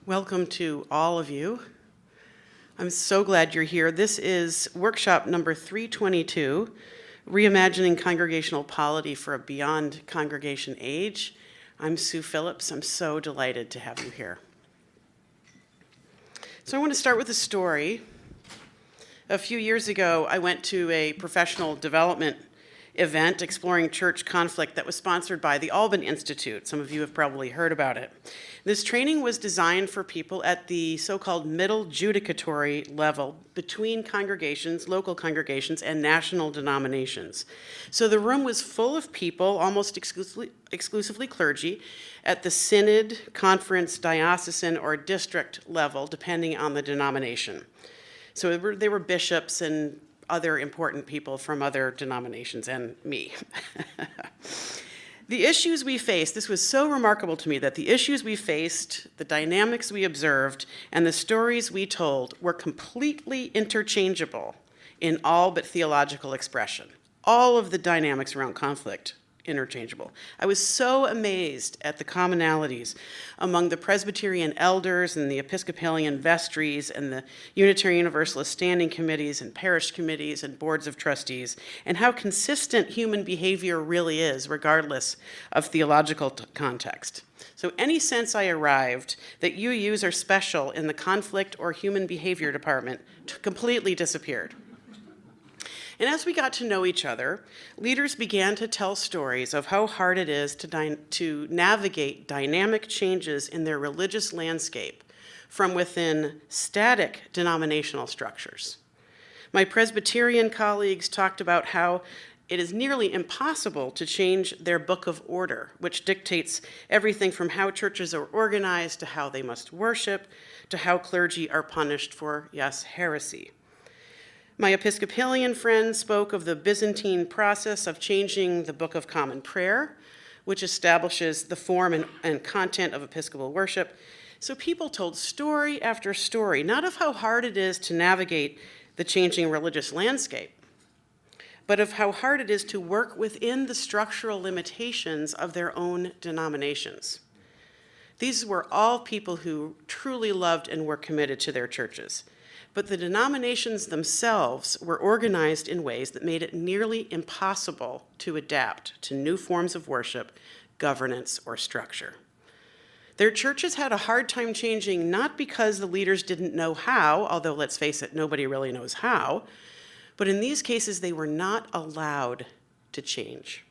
Welcome to all of you. I'm so glad you're here. This is workshop number 322, Reimaging Congregational Polity for a Beyond Congregation Age. I'm Sue Phillips. I'm so delighted to have you here. So I want to start with a story. A few years ago, I went to a professional development event exploring church conflict that was sponsored by the Alban Institute. Some of you have probably heard about it. This training was designed for people at the so-called middle judicatory level between congregations, local congregations, and national denominations. So the room was full of people, almost exclusively clergy, at the synod, conference, diocesan, or district level, depending on the denomination. So they were bishops and other important people from other denominations, and me. The issues we faced, this was so remarkable to me that the issues we faced, the dynamics we observed, and the stories we told were completely interchangeable in all but theological expression. All of the dynamics around conflict, interchangeable. I was so amazed at the commonalities among the Presbyterian elders and the Episcopalian vestries and the Unitarian Universalist standing committees and parish committees and boards of trustees, and how consistent human behavior really is, regardless of theological context. So any sense I arrived that UUs are special in the conflict or human behavior department completely disappeared. And as we got to know each other, leaders began to tell stories of how hard it is to navigate dynamic changes in their religious landscape from within static denominational structures. My Presbyterian colleagues talked about how it is nearly impossible to change their book of order, which dictates everything from how churches are organized to how they must worship to how clergy are punished for, yes, heresy. My Episcopalian friend spoke of the Byzantine process of changing the Book of Common Prayer, which establishes the form and content of Episcopal worship. So people told story after story, not of how hard it is to navigate the changing religious landscape, but of how hard it is to work within the structural limitations of their own denominations. These were all people who truly loved and were committed to their churches. But the denominations themselves were organized in ways that made it nearly impossible to adapt to new forms of worship, governance, or structure. Their churches had a hard time changing, not because the leaders didn't know how, although let's face it, nobody really knows how, but in these cases, they were not allowed to change.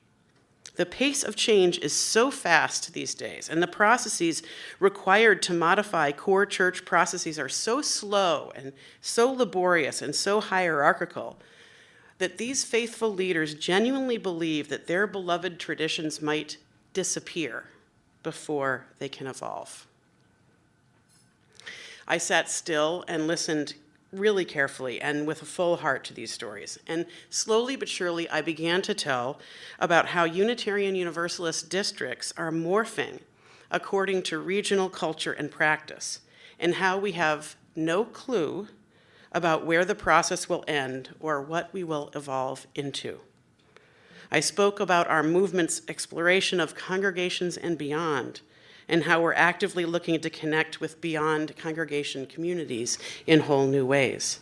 The pace of change is so fast these days, and the processes required to modify core church processes are so slow and so laborious and so hierarchical that these faithful leaders genuinely believe that their beloved traditions might disappear before they can evolve. I sat still and listened really carefully and with a full heart to these stories. And slowly but surely, I began to tell about how Unitarian Universalist districts are morphing according to regional culture and practice, and how we have no clue about where the process will end or what we will evolve into. I spoke about our movement's exploration of congregations and beyond, and how we're actively looking to connect with beyond congregation communities in whole new ways.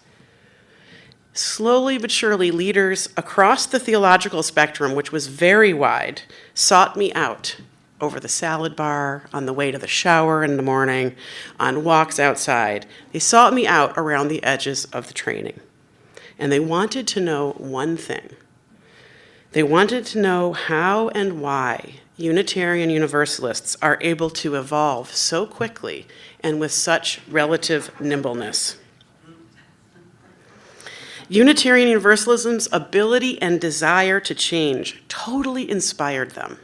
Slowly but surely, leaders across the theological spectrum, which was very wide, sought me out over the salad bar, on the way to the shower in the morning, on walks outside. They sought me out around the edges of the training. And they wanted to know one thing. They wanted to know how and why Unitarian Universalists are able to evolve so quickly and with such relative nimbleness. Unitarian Universalism's ability and desire to change totally inspired them.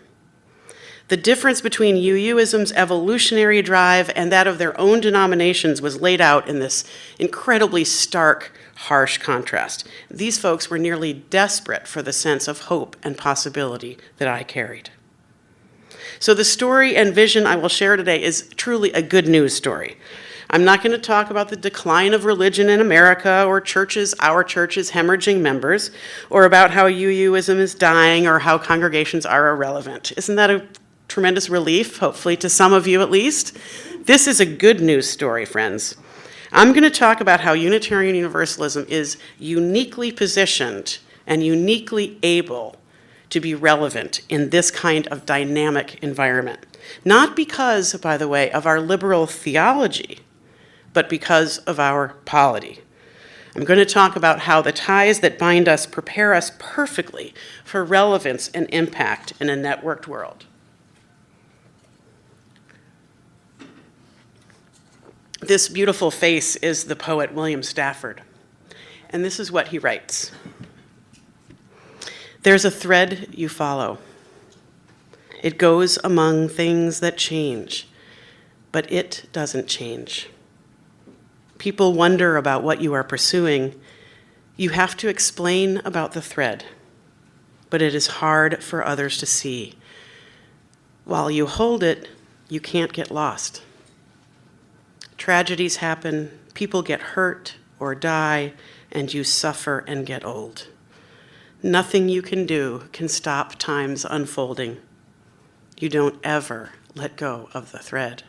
The difference between UUism's evolutionary drive and that of their own denominations was laid out in this incredibly stark, harsh contrast. These folks were nearly desperate for the sense of hope and possibility that I carried. So the story and vision I will share today is truly a good news story. I'm not going to talk about the decline of religion in America or our churches hemorrhaging members, or about how UUism is dying or how congregations are irrelevant. Isn't that a tremendous relief, hopefully to some of you at least? This is a good news story, friends. I'm going to talk about how Unitarian Universalism is uniquely positioned and uniquely able to be relevant in this kind of dynamic environment. Not because, by the way, of our liberal theology, but because of our polity. I'm going to talk about how the ties that bind us prepare us perfectly for relevance and impact in a networked world. This beautiful face is the poet William Stafford, and this is what he writes. There's a thread you follow. It goes among things that change, but it doesn't change. People wonder about what you are pursuing. You have to explain about the thread, but it is hard for others to see. While you hold it, you can't get lost. Tragedies happen, people get hurt or die, and you suffer and get old. Nothing you can do can stop time's unfolding. You don't ever let go of the thread.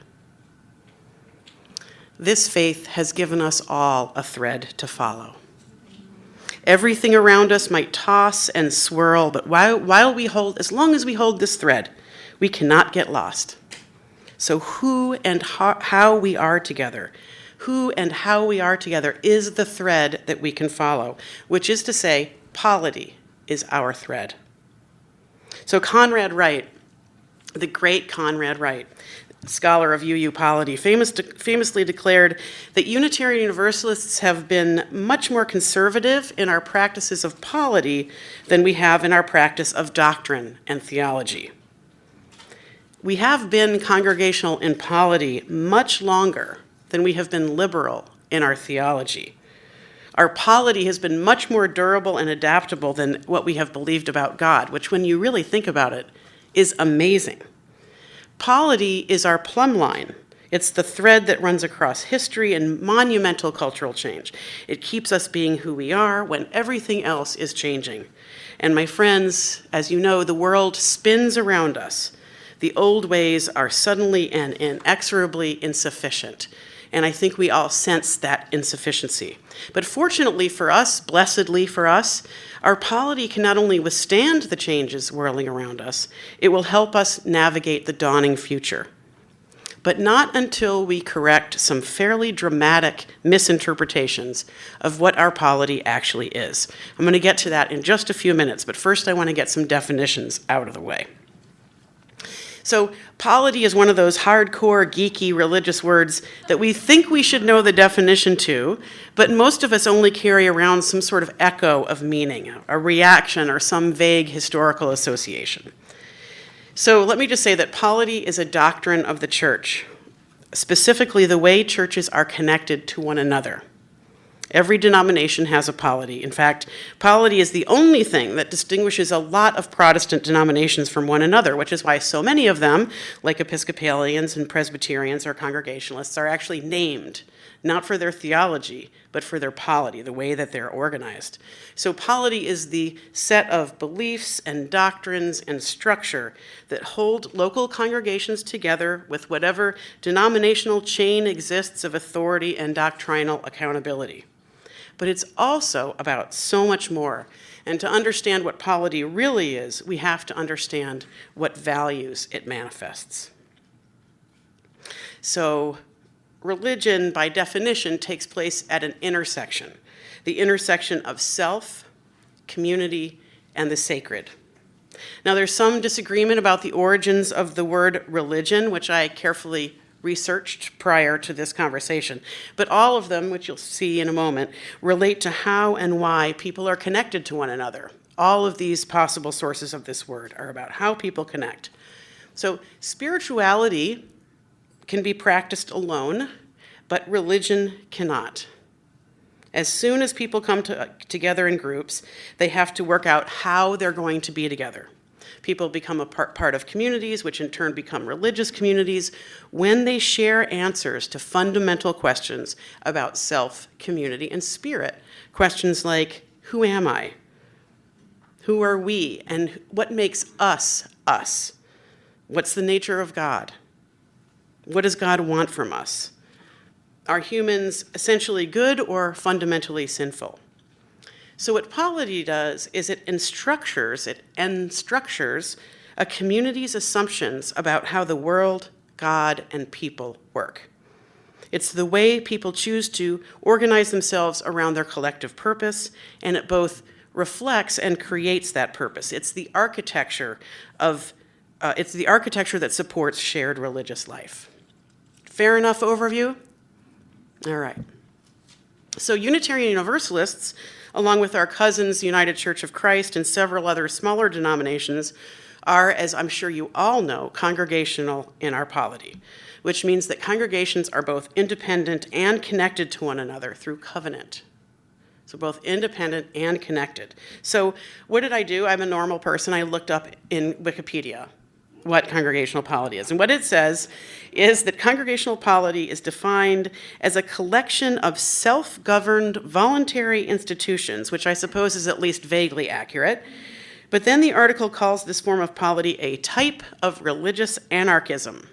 This faith has given us all a thread to follow. Everything around us might toss and swirl, but as long as we hold this thread, we cannot get lost. So who and how we are together is the thread that we can follow, which is to say, polity is our thread. So Conrad Wright, the great Conrad Wright, scholar of UU polity, famously declared that Unitarian Universalists have been much more conservative in our practices of polity than we have in our practice of doctrine and theology. We have been congregational in polity much longer than we have been liberal in our theology. Our polity has been much more durable and adaptable than what we have believed about God, which, when you really think about it, is amazing. Polity is our plumb line. It's the thread that runs across history and monumental cultural change. It keeps us being who we are when everything else is changing. And my friends, as you know, the world spins around us. The old ways are suddenly and inexorably insufficient. And I think we all sense that insufficiency. But fortunately for us, blessedly for us, our polity can not only withstand the changes whirling around us, it will help us navigate the dawning future. But not until we correct some fairly dramatic misinterpretations of what our polity actually is. I'm going to get to that in just a few minutes, but first I want to get some definitions out of the way. So polity is one of those hardcore, geeky, religious words that we think we should know the definition to, but most of us only carry around some sort of echo of meaning, a reaction, or some vague historical association. So let me just say that polity is a doctrine of the church, specifically the way churches are connected to one another. Every denomination has a polity. In fact, polity is the only thing that distinguishes a lot of Protestant denominations from one another, which is why so many of them, like Episcopalians and Presbyterians or Congregationalists, are actually named, not for their theology, but for their polity, the way that they're organized. So polity is the set of beliefs and doctrines and structure that hold local congregations together with whatever denominational chain exists of authority and doctrinal accountability. But it's also about so much more. And to understand what polity really is, we have to understand what values it manifests. So religion, by definition, takes place at an intersection, the intersection of self, community, and the sacred. Now, there's some disagreement about the origins of the word religion, which I carefully researched prior to this conversation. But all of them, which you'll see in a moment, relate to how and why people are connected to one another. All of these possible sources of this word are about how people connect. So spirituality can be practiced alone, but religion cannot. As soon as people come together in groups, they have to work out how they're going to be together. People become a part of communities, which in turn become religious communities, when they share answers to fundamental questions about self, community, and spirit. Questions like, who am I? Who are we? And what makes us us? What's the nature of God? What does God want from us? Are humans essentially good or fundamentally sinful? So what polity does is it structures a community's assumptions about how the world, God, and people work. It's the way people choose to organize themselves around their collective purpose, and it both reflects and creates that purpose. It's the architecture that supports shared religious life. Fair enough overview? All right. So Unitarian Universalists, along with our cousins, the United Church of Christ, and several other smaller denominations, are, as I'm sure you all know, congregational in our polity, which means that congregations are both independent and connected to one another through covenant. So both independent and connected. So what did I do? I'm a normal person. I looked up in Wikipedia what congregational polity is. And what it says is that congregational polity is defined as a collection of self-governed voluntary institutions, which I suppose is at least vaguely accurate. But then the article calls this form of polity a type of religious anarchism.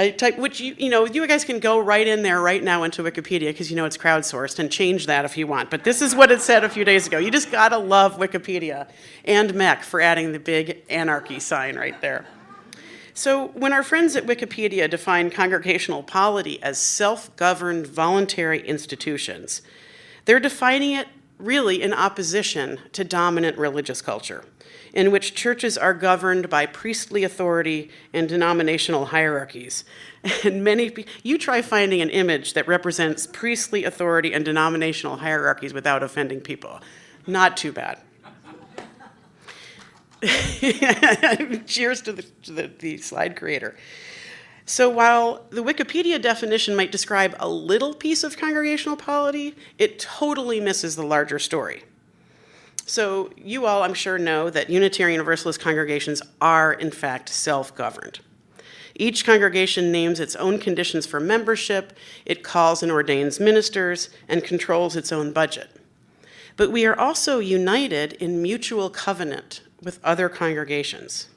A type, which you guys can go right in there right now into Wikipedia because it's crowdsourced and change that if you want. But this is what it said a few days ago. You just gotta love Wikipedia and MEC for adding the big anarchy sign right there. So when our friends at Wikipedia define congregational polity as self-governed voluntary institutions, they're defining it really in opposition to dominant religious culture, in which churches are governed by priestly authority and denominational hierarchies. And you try finding an image that represents priestly authority and denominational hierarchies without offending people. Not too bad. Cheers to the slide creator. So while the Wikipedia definition might describe a little piece of congregational polity, it totally misses the larger story. So you all, I'm sure, know that Unitarian Universalist congregations are, in fact, self-governed. Each congregation names its own conditions for membership, it calls and ordains ministers, and controls its own budget. But we are also united in mutual covenant with other congregations.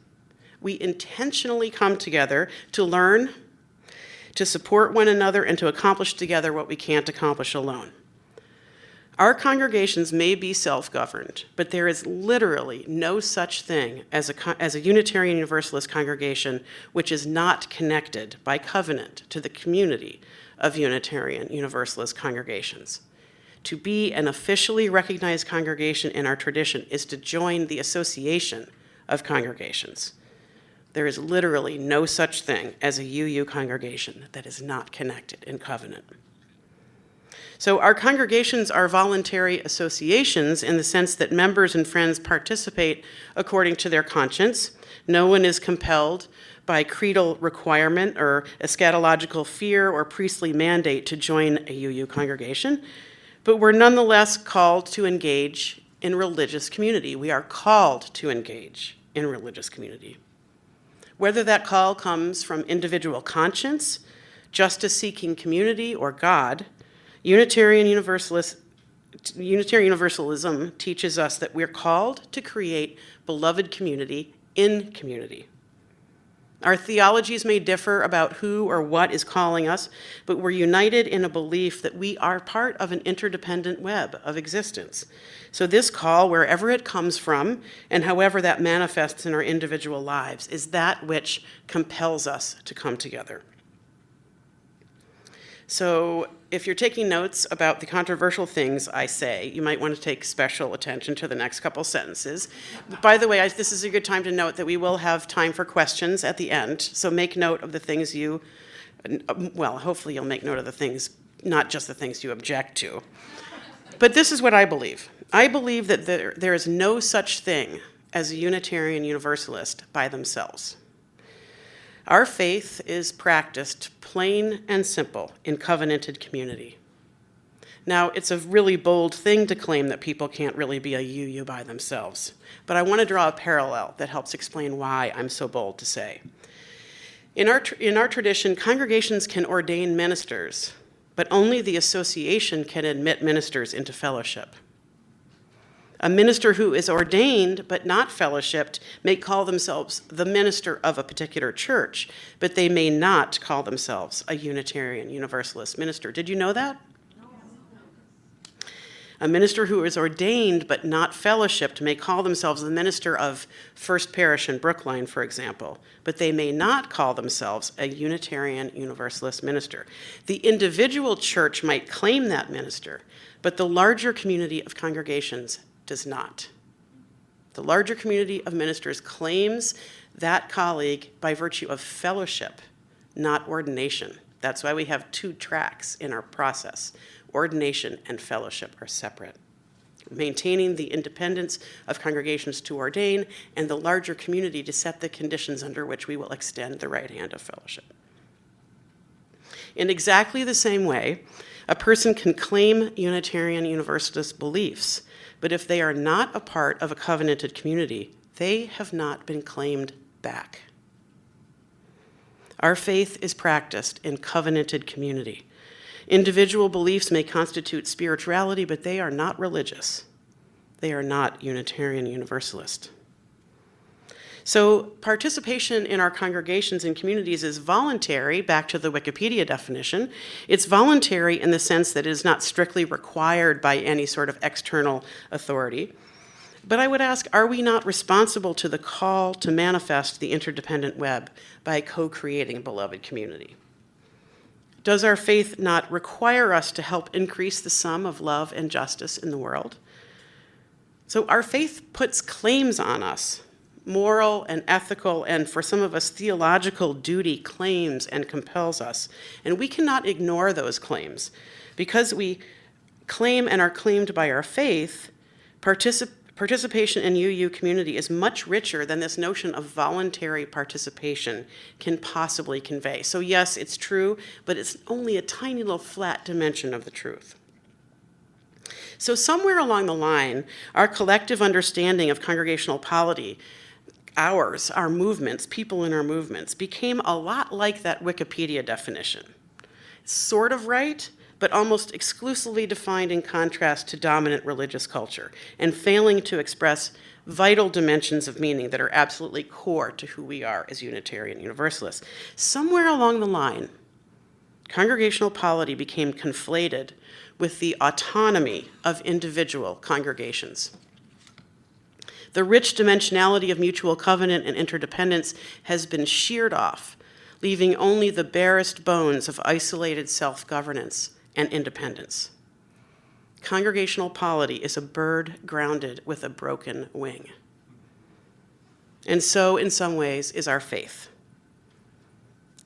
We intentionally come together to learn, to support one another, and to accomplish together what we can't accomplish alone. Our congregations may be self-governed, but there is literally no such thing as a Unitarian Universalist congregation which is not connected by covenant to the community of Unitarian Universalist congregations. To be an officially recognized congregation in our tradition is to join the association of congregations. There is literally no such thing as a UU congregation that is not connected in covenant. So our congregations are voluntary associations in the sense that members and friends participate according to their conscience. No one is compelled by creedal requirement or eschatological fear or priestly mandate to join a UU congregation, but we're nonetheless called to engage in religious community. We are called to engage in religious community. Whether that call comes from individual conscience, justice-seeking community, or God, Unitarian Universalism teaches us that we're called to create beloved community in community. Our theologies may differ about who or what is calling us, but we're united in a belief that we are part of an interdependent web of existence. So this call, wherever it comes from, and however that manifests in our individual lives, is that which compels us to come together. So if you're taking notes about the controversial things I say, you might want to take special attention to the next couple sentences. By the way, this is a good time to note that we will have time for questions at the end, so make note of the things hopefully you'll make note of the things, not just the things you object to. But this is what I believe. I believe that there is no such thing as a Unitarian Universalist by themselves. Our faith is practiced plain and simple in covenanted community. Now, it's a really bold thing to claim that people can't really be a UU by themselves, but I want to draw a parallel that helps explain why I'm so bold to say. In our tradition, congregations can ordain ministers, but only the association can admit ministers into fellowship. A minister who is ordained but not fellowshipped may call themselves the minister of a particular church, but they may not call themselves a Unitarian Universalist minister. Did you know that? A minister who is ordained but not fellowshipped may call themselves the minister of First Parish in Brookline, for example, but they may not call themselves a Unitarian Universalist minister. The individual church might claim that minister, but the larger community of congregations does not. The larger community of ministers claims that colleague by virtue of fellowship, not ordination. That's why we have 2 tracks in our process. Ordination and fellowship are separate. Maintaining the independence of congregations to ordain and the larger community to set the conditions under which we will extend the right hand of fellowship. In exactly the same way, a person can claim Unitarian Universalist beliefs, but if they are not a part of a covenanted community, they have not been claimed back. Our faith is practiced in covenanted community. Individual beliefs may constitute spirituality, but they are not religious. They are not Unitarian Universalist. So participation in our congregations and communities is voluntary, back to the Wikipedia definition. It's voluntary in the sense that it is not strictly required by any sort of external authority. But I would ask, are we not responsible to the call to manifest the interdependent web by co-creating a beloved community? Does our faith not require us to help increase the sum of love and justice in the world? So our faith puts claims on us, moral and ethical, and for some of us, theological duty claims and compels us. And we cannot ignore those claims. Because we claim and are claimed by our faith, participation in UU community is much richer than this notion of voluntary participation can possibly convey. So yes, it's true, but it's only a tiny little flat dimension of the truth. So somewhere along the line, our collective understanding of congregational polity, our movements, people in our movements, became a lot like that Wikipedia definition. Sort of right, but almost exclusively defined in contrast to dominant religious culture, and failing to express vital dimensions of meaning that are absolutely core to who we are as Unitarian Universalists. Somewhere along the line, congregational polity became conflated with the autonomy of individual congregations. The rich dimensionality of mutual covenant and interdependence has been sheared off, leaving only the barest bones of isolated self-governance and independence. Congregational polity is a bird grounded with a broken wing. And so, in some ways, is our faith.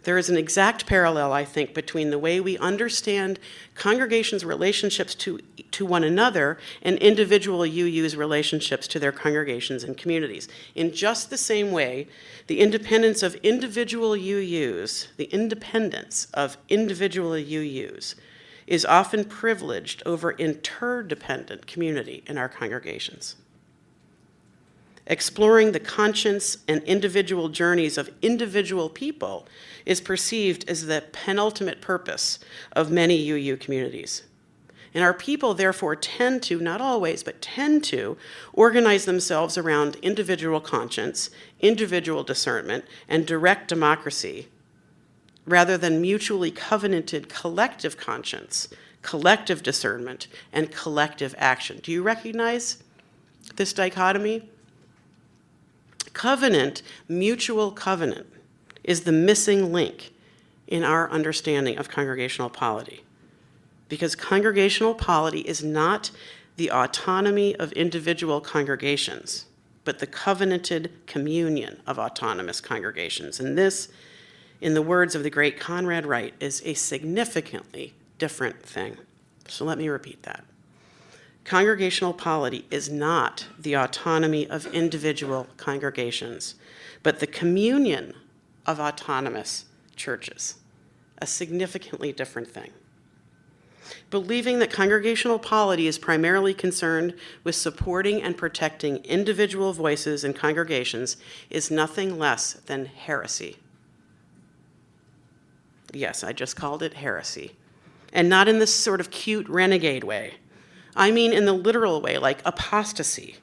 There is an exact parallel, I think, between the way we understand congregations' relationships to one another and individual UU's relationships to their congregations and communities. In just the same way, the independence of individual UUs, is often privileged over interdependent community in our congregations. Exploring the conscience and individual journeys of individual people is perceived as the penultimate purpose of many UU communities. And our people therefore tend to, not always, but tend to organize themselves around individual conscience, individual discernment, and direct democracy, rather than mutually covenanted collective conscience, collective discernment, and collective action. Do you recognize this dichotomy? Covenant, mutual covenant, is the missing link in our understanding of congregational polity. Because congregational polity is not the autonomy of individual congregations, but the covenanted communion of autonomous congregations. And this, in the words of the great Conrad Wright, is a significantly different thing. So let me repeat that. Congregational polity is not the autonomy of individual congregations, but the communion of autonomous churches, a significantly different thing. Believing that congregational polity is primarily concerned with supporting and protecting individual voices in congregations is nothing less than heresy. Yes, I just called it heresy. And not in this sort of cute renegade way. I mean in the literal way, like apostasy,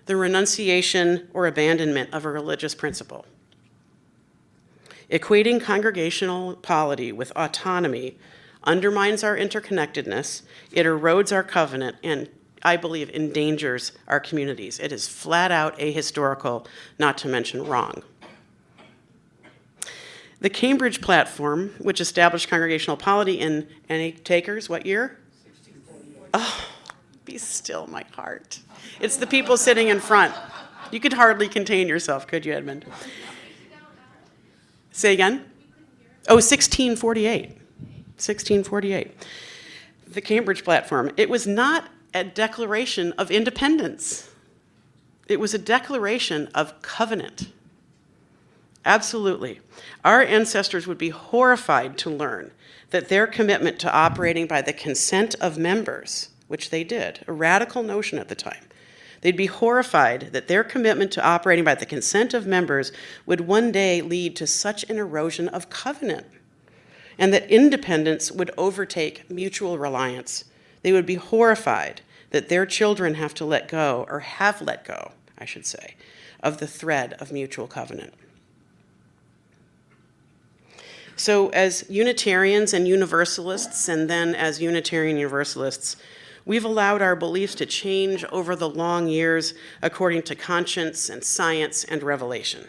the renunciation or abandonment of a religious principle. Equating congregational polity with autonomy undermines our interconnectedness, it erodes our covenant, and I believe endangers our communities. It is flat out ahistorical, not to mention wrong. The Cambridge Platform, which established congregational polity in, any takers, what year? 1648. Oh, be still my heart. It's the people sitting in front. You could hardly contain yourself, could you, Edmund? Say again? Oh, 1648. 1648. The Cambridge Platform. It was not a declaration of independence. It was a declaration of covenant. Absolutely. Our ancestors would be horrified to learn that their commitment to operating by the consent of members, which they did, a radical notion at the time, they'd be horrified that their commitment to operating by the consent of members would one day lead to such an erosion of covenant, and that independence would overtake mutual reliance. They would be horrified that their children have to let go, or have let go, I should say, of the thread of mutual covenant. So as Unitarians and Universalists, and then as Unitarian Universalists, we've allowed our beliefs to change over the long years according to conscience and science and revelation.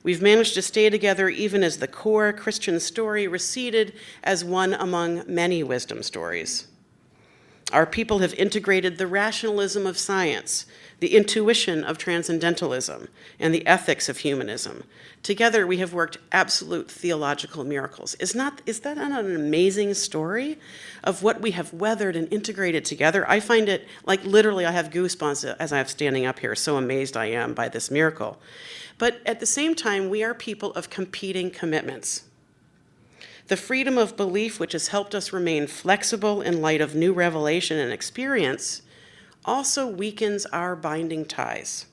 We've managed to stay together even as the core Christian story receded as one among many wisdom stories. Our people have integrated the rationalism of science, the intuition of transcendentalism, and the ethics of humanism. Together, we have worked absolute theological miracles. Is that not an amazing story of what we have weathered and integrated together? I find it, like literally, I have goosebumps as I'm standing up here, so amazed I am by this miracle. But at the same time, we are people of competing commitments. The freedom of belief, which has helped us remain flexible in light of new revelation and experience, also weakens our binding ties.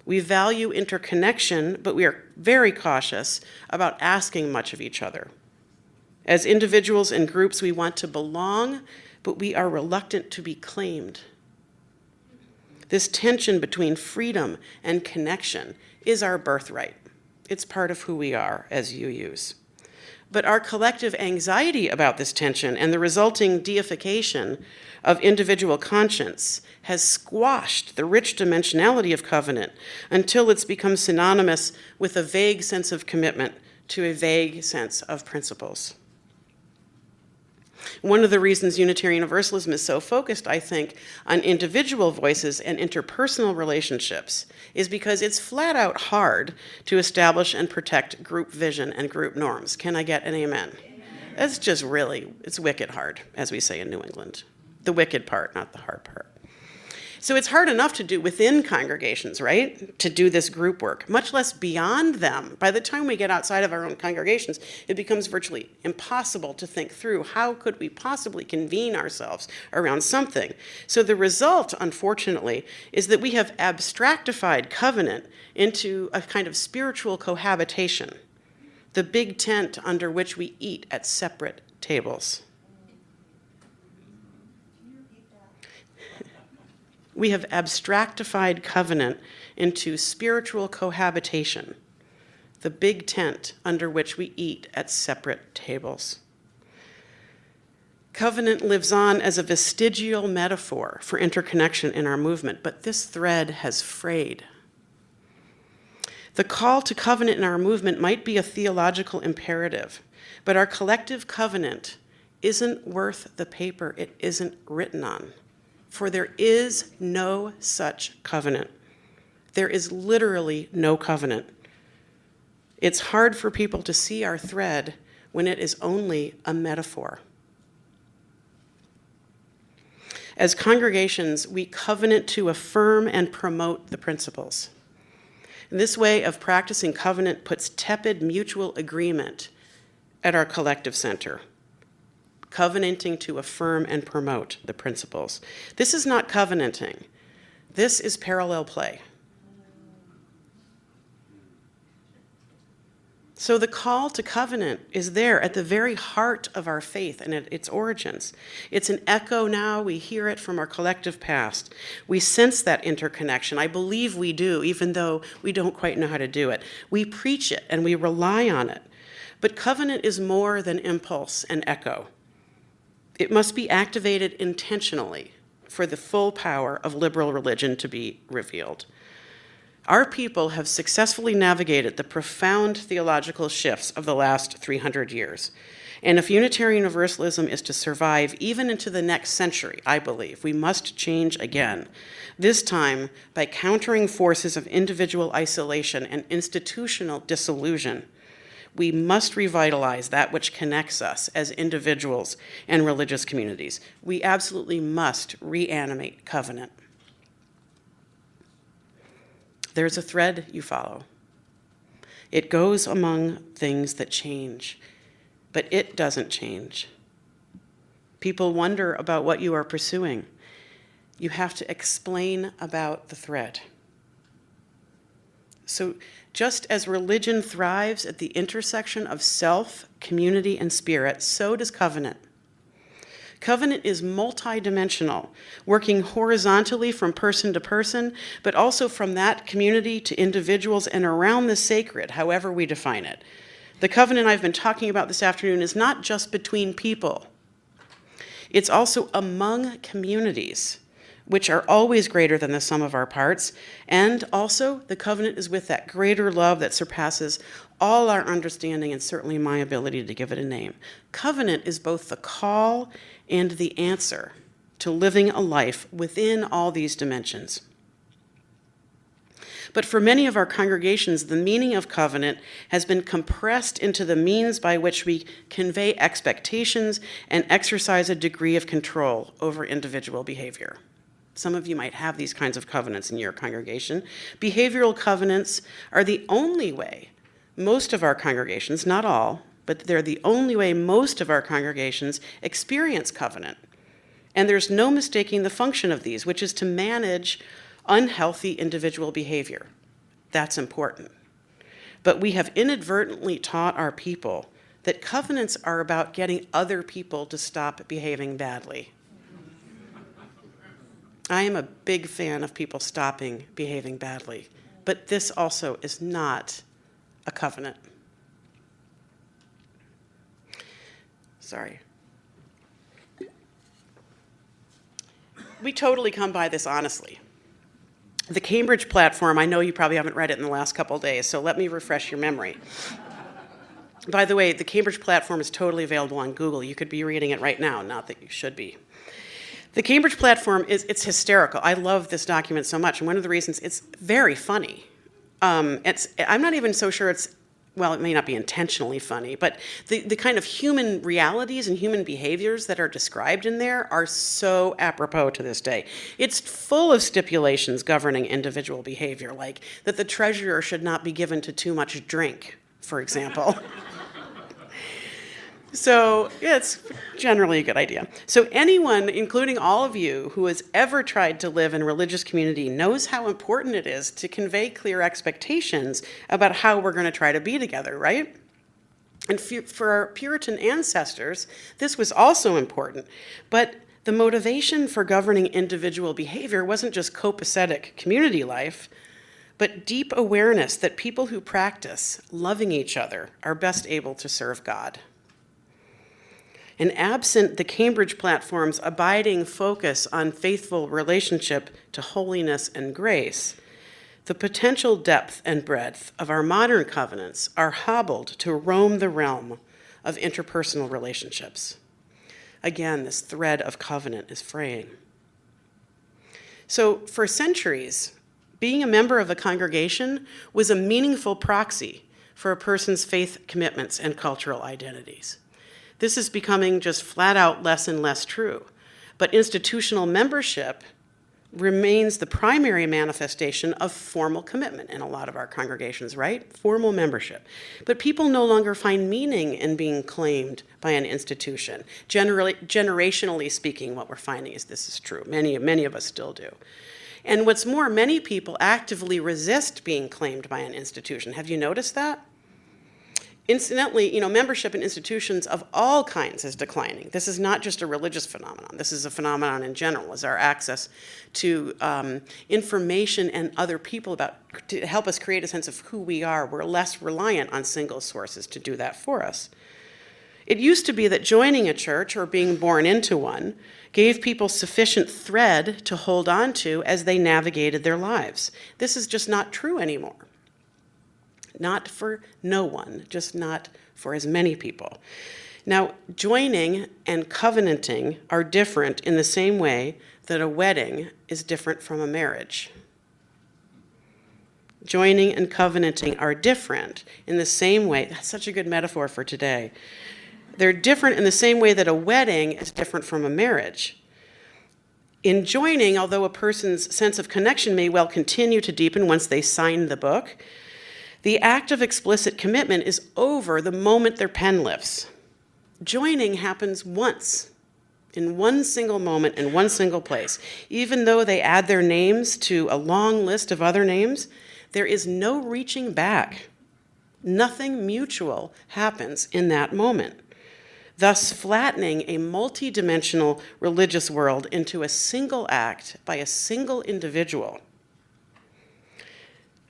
We value interconnection, but we are very cautious about asking much of each other. As individuals and groups, we want to belong, but we are reluctant to be claimed. This tension between freedom and connection is our birthright. It's part of who we are as UUs. But our collective anxiety about this tension and the resulting deification of individual conscience has squashed the rich dimensionality of covenant until it's become synonymous with a vague sense of commitment to a vague sense of principles. One of the reasons Unitarian Universalism is so focused, I think, on individual voices and interpersonal relationships is because it's flat out hard to establish and protect group vision and group norms. Can I get an amen? That's just really, it's wicked hard, as we say in New England. The wicked part, not the hard part. So it's hard enough to do within congregations, right? To do this group work, much less beyond them. By the time we get outside of our own congregations, it becomes virtually impossible to think through how could we possibly convene ourselves around something. So the result, unfortunately, is that we have abstractified covenant into a kind of spiritual cohabitation, the big tent under which we eat at separate tables. We have abstractified covenant into spiritual cohabitation, the big tent under which we eat at separate tables. Covenant lives on as a vestigial metaphor for interconnection in our movement, but this thread has frayed. The call to covenant in our movement might be a theological imperative, but our collective covenant isn't worth the paper it isn't written on. For there is no such covenant. There is literally no covenant. It's hard for people to see our thread when it is only a metaphor. As congregations, we covenant to affirm and promote the principles. This way of practicing covenant puts tepid mutual agreement at our collective center. Covenanting to affirm and promote the principles. This is not covenanting. This is parallel play. So the call to covenant is there at the very heart of our faith and at its origins. It's an echo now. We hear it from our collective past. We sense that interconnection. I believe we do, even though we don't quite know how to do it. We preach it and we rely on it. But covenant is more than impulse and echo. It must be activated intentionally for the full power of liberal religion to be revealed. Our people have successfully navigated the profound theological shifts of the last 300 years. And if Unitarian Universalism is to survive even into the next century, I believe, we must change again, this time by countering forces of individual isolation and institutional disillusion. We must revitalize that which connects us as individuals and religious communities. We absolutely must reanimate covenant. There's a thread you follow. It goes among things that change, but it doesn't change. People wonder about what you are pursuing. You have to explain about the thread. So just as religion thrives at the intersection of self, community, and spirit, so does covenant. Covenant is multidimensional, working horizontally from person to person, but also from that community to individuals and around the sacred, however we define it. The covenant I've been talking about this afternoon is not just between people. It's also among communities, which are always greater than the sum of our parts. And also, the covenant is with that greater love that surpasses all our understanding and certainly my ability to give it a name. Covenant is both the call and the answer to living a life within all these dimensions. But for many of our congregations, the meaning of covenant has been compressed into the means by which we convey expectations and exercise a degree of control over individual behavior. Some of you might have these kinds of covenants in your congregation. Behavioral covenants are the only way most of our congregations, not all, but they're the only way most of our congregations experience covenant. And there's no mistaking the function of these, which is to manage unhealthy individual behavior. That's important. But we have inadvertently taught our people that covenants are about getting other people to stop behaving badly. I am a big fan of people stopping behaving badly, but this also is not a covenant. Sorry. We totally come by this honestly. The Cambridge platform, I know you probably haven't read it in the last couple of days, so let me refresh your memory. By the way, the Cambridge platform is totally available on Google. You could be reading it right now, not that you should be. The Cambridge platform it's hysterical. I love this document so much, and one of the reasons it's very funny. I'm not even so sure it may not be intentionally funny, but the kind of human realities and human behaviors that are described in there are so apropos to this day. It's full of stipulations governing individual behavior, like that the treasurer should not be given to too much drink, for example. So yeah, it's generally a good idea. So anyone, including all of you, who has ever tried to live in a religious community knows how important it is to convey clear expectations about how we're going to try to be together, right? And for our Puritan ancestors, this was also important. But the motivation for governing individual behavior wasn't just copacetic community life, but deep awareness that people who practice loving each other are best able to serve God. And absent the Cambridge platform's abiding focus on faithful relationship to holiness and grace, the potential depth and breadth of our modern covenants are hobbled to roam the realm of interpersonal relationships. Again, this thread of covenant is fraying. So for centuries, being a member of a congregation was a meaningful proxy for a person's faith commitments and cultural identities. This is becoming just flat out less and less true. But institutional membership remains the primary manifestation of formal commitment in a lot of our congregations, right? Formal membership. But people no longer find meaning in being claimed by an institution. Generationally speaking, what we're finding is this is true. Many of us still do. And what's more, many people actively resist being claimed by an institution. Have you noticed that? Incidentally, membership in institutions of all kinds is declining. This is not just a religious phenomenon. This is a phenomenon in general, as our access to information and other people to help us create a sense of who we are. We're less reliant on single sources to do that for us. It used to be that joining a church or being born into one gave people sufficient thread to hold on to as they navigated their lives. This is just not true anymore. Not for no one, just not for as many people. Now, joining and covenanting are different in the same way that a wedding is different from a marriage. Joining and covenanting are different in the same way. That's such a good metaphor for today. They're different in the same way that a wedding is different from a marriage. In joining, although a person's sense of connection may well continue to deepen once they sign the book, the act of explicit commitment is over the moment their pen lifts. Joining happens once, in one single moment, in one single place. Even though they add their names to a long list of other names, there is no reaching back. Nothing mutual happens in that moment, thus flattening a multidimensional religious world into a single act by a single individual.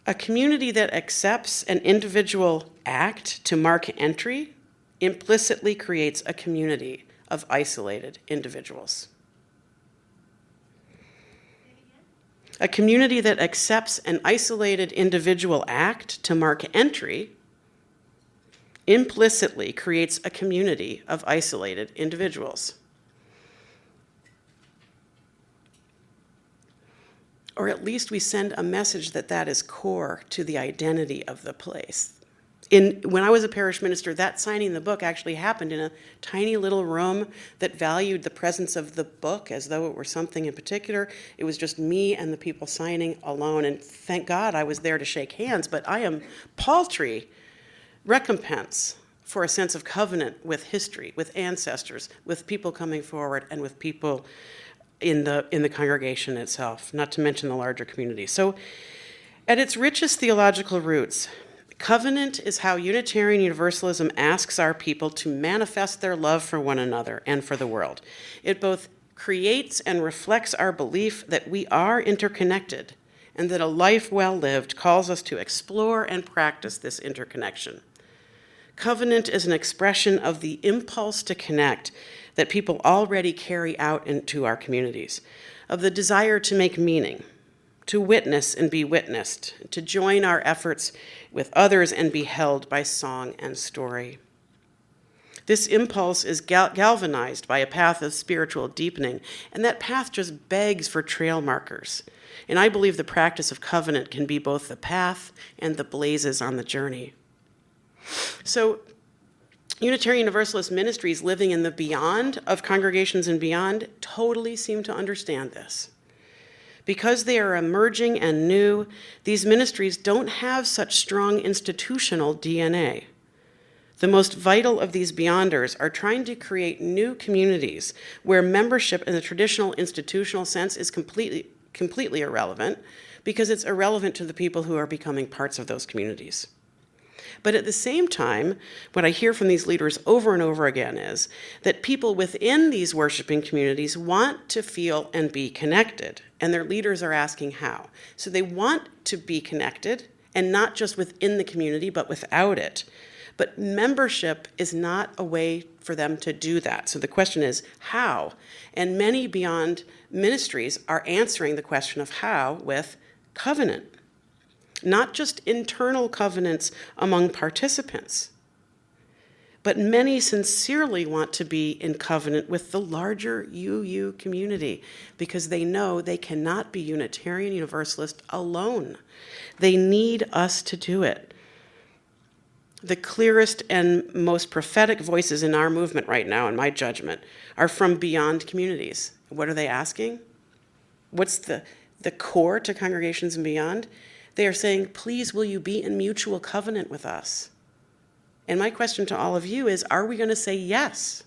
A community that accepts an individual act to mark entry implicitly creates a community of isolated individuals. A community that accepts an isolated individual act to mark entry implicitly creates a community of isolated individuals. Or at least we send a message that is core to the identity of the place. When I was a parish minister, that signing the book actually happened in a tiny little room that valued the presence of the book as though it were something in particular. It was just me and the people signing alone, and thank God I was there to shake hands, but I am paltry recompense for a sense of covenant with history, with ancestors, with people coming forward, and with people in the congregation itself, not to mention the larger community. So at its richest theological roots, covenant is how Unitarian Universalism asks our people to manifest their love for one another and for the world. It both creates and reflects our belief that we are interconnected and that a life well lived calls us to explore and practice this interconnection. Covenant is an expression of the impulse to connect that people already carry out into our communities, of the desire to make meaning, to witness and be witnessed, to join our efforts with others and be held by song and story. This impulse is galvanized by a path of spiritual deepening, and that path just begs for trail markers. And I believe the practice of covenant can be both the path and the blazes on the journey. So Unitarian Universalist ministries living in the beyond of congregations and beyond totally seem to understand this. Because they are emerging and new, these ministries don't have such strong institutional DNA. The most vital of these beyonders are trying to create new communities where membership in the traditional institutional sense is completely irrelevant, because it's irrelevant to the people who are becoming parts of those communities. But at the same time, what I hear from these leaders over and over again is that people within these worshiping communities want to feel and be connected, and their leaders are asking how. So they want to be connected, and not just within the community, but without it. But membership is not a way for them to do that. So the question is, how? And many beyond ministries are answering the question of how with covenant. Not just internal covenants among participants, but many sincerely want to be in covenant with the larger UU community because they know they cannot be Unitarian Universalist alone. They need us to do it. The clearest and most prophetic voices in our movement right now, in my judgment, are from beyond communities. What are they asking? What's the core to congregations and beyond? They are saying, please, will you be in mutual covenant with us? And my question to all of you is, are we going to say yes?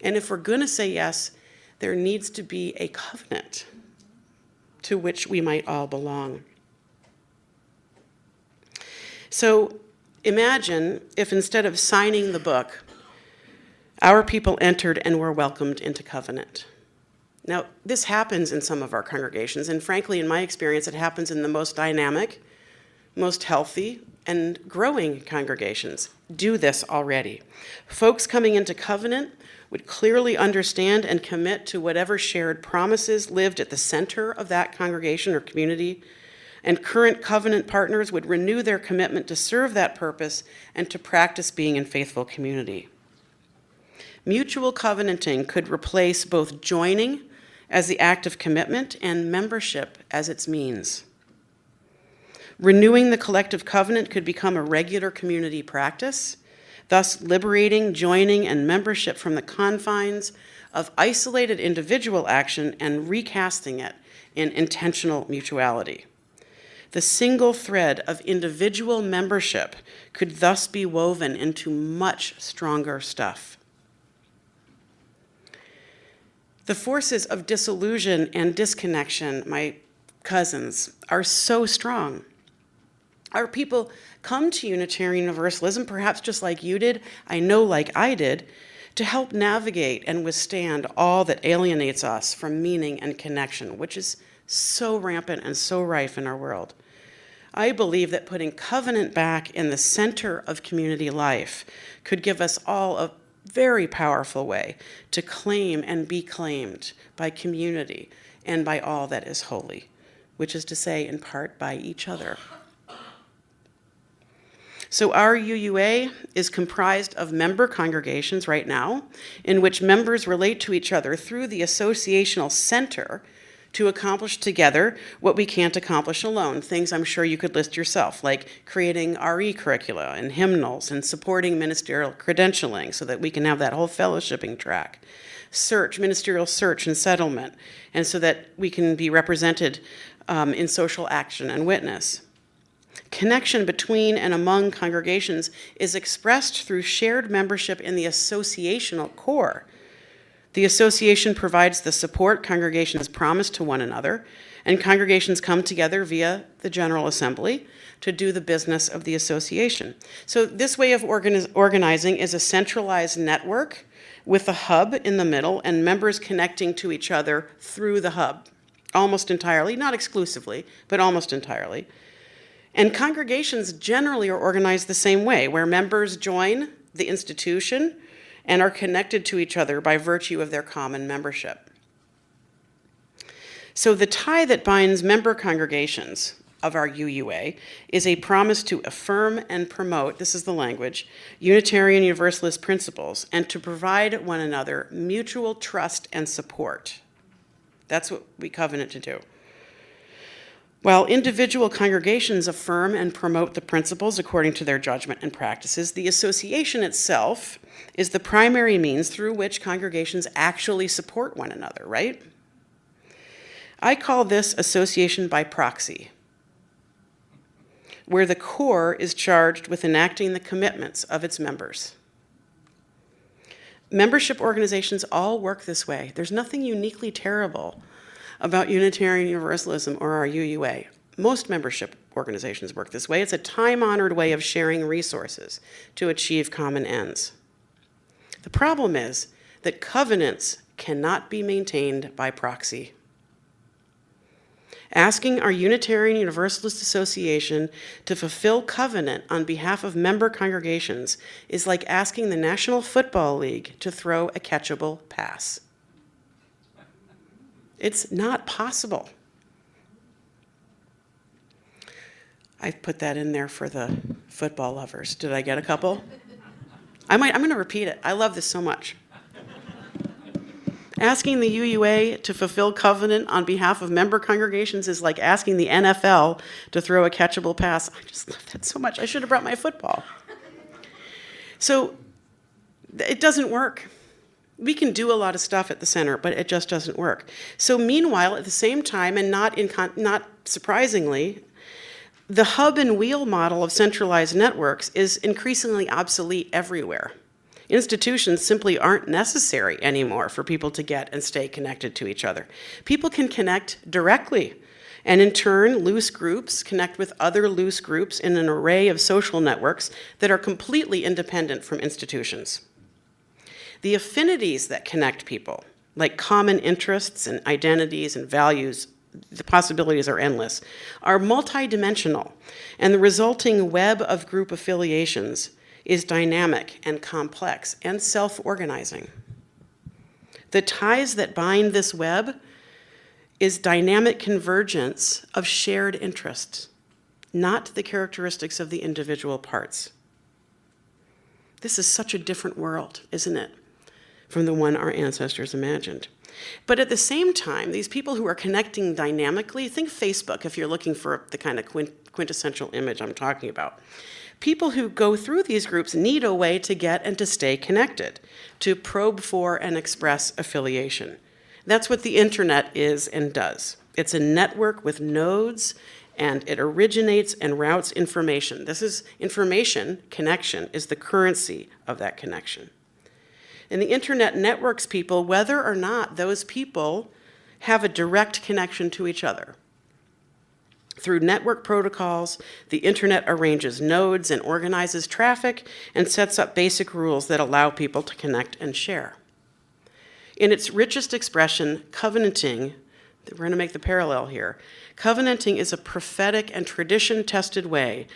And if we're going to say yes, there needs to be a covenant to which we might all belong. So Imagine if instead of signing the book, our people entered and were welcomed into covenant. Now, this happens in some of our congregations, and frankly, in my experience, it happens in the most dynamic, most healthy, and growing congregations. Do this already. Folks coming into covenant would clearly understand and commit to whatever shared promises lived at the center of that congregation or community, and current covenant partners would renew their commitment to serve that purpose and to practice being in faithful community. Mutual covenanting could replace both joining as the act of commitment and membership as its means. Renewing the collective covenant could become a regular community practice, thus liberating joining and membership from the confines of isolated individual action and recasting it in intentional mutuality. The single thread of individual membership could thus be woven into much stronger stuff. The forces of disillusion and disconnection, my cousins, are so strong. Our people come to Unitarian Universalism, perhaps just like you did, I know like I did, to help navigate and withstand all that alienates us from meaning and connection, which is so rampant and so rife in our world. I believe that putting covenant back in the center of community life could give us all a very powerful way to claim and be claimed by community and by all that is holy, which is to say, in part, by each other. So our UUA is comprised of member congregations right now, in which members relate to each other through the associational center to accomplish together what we can't accomplish alone. Things I'm sure you could list yourself, like creating RE curricula and hymnals and supporting ministerial credentialing so that we can have that whole fellowshipping track. Ministerial search and settlement, and so that we can be represented in social action and witness. Connection between and among congregations is expressed through shared membership in the associational core. The association provides the support congregations promise to one another, and congregations come together via the General Assembly to do the business of the association. So this way of organizing is a centralized network with a hub in the middle and members connecting to each other through the hub, almost entirely, not exclusively, but almost entirely. And congregations generally are organized the same way, where members join the institution and are connected to each other by virtue of their common membership. So the tie that binds member congregations of our UUA is a promise to affirm and promote, this is the language, Unitarian Universalist principles, and to provide one another mutual trust and support. That's what we covenant to do. While individual congregations affirm and promote the principles according to their judgment and practices, the association itself is the primary means through which congregations actually support one another, right? I call this association by proxy, where the core is charged with enacting the commitments of its members. Membership organizations all work this way. There's nothing uniquely terrible about Unitarian Universalism or our UUA. Most membership organizations work this way. It's a time-honored way of sharing resources to achieve common ends. The problem is that covenants cannot be maintained by proxy. Asking our Unitarian Universalist Association to fulfill covenant on behalf of member congregations is like asking the National Football League to throw a catchable pass. It's not possible. I put that in there for the football lovers. Did I get a couple? I'm going to repeat it. I love this so much. Asking the UUA to fulfill covenant on behalf of member congregations is like asking the NFL to throw a catchable pass. I just love that so much. I should have brought my football. So it doesn't work. We can do a lot of stuff at the center, but it just doesn't work. So meanwhile, at the same time, and not surprisingly, the hub and wheel model of centralized networks is increasingly obsolete everywhere. Institutions simply aren't necessary anymore for people to get and stay connected to each other. People can connect directly And in turn, loose groups connect with other loose groups in an array of social networks that are completely independent from institutions. The affinities that connect people, like common interests and identities and values, the possibilities are endless, are multidimensional, and the resulting web of group affiliations is dynamic and complex and self-organizing. The ties that bind this web is dynamic convergence of shared interests, not the characteristics of the individual parts. This is such a different world, isn't it, from the one our ancestors imagined. But at the same time, these people who are connecting dynamically, think Facebook if you're looking for the kind of quintessential image I'm talking about. People who go through these groups need a way to get and to stay connected, to probe for and express affiliation. That's what the internet is and does. It's a network with nodes, and it originates and routes information. This is information, connection, is the currency of that connection. And the internet networks people whether or not those people have a direct connection to each other. Through network protocols, the internet arranges nodes and organizes traffic and sets up basic rules that allow people to connect and share. In its richest expression, covenanting, we're going to make the parallel here, covenanting is a prophetic and tradition-tested way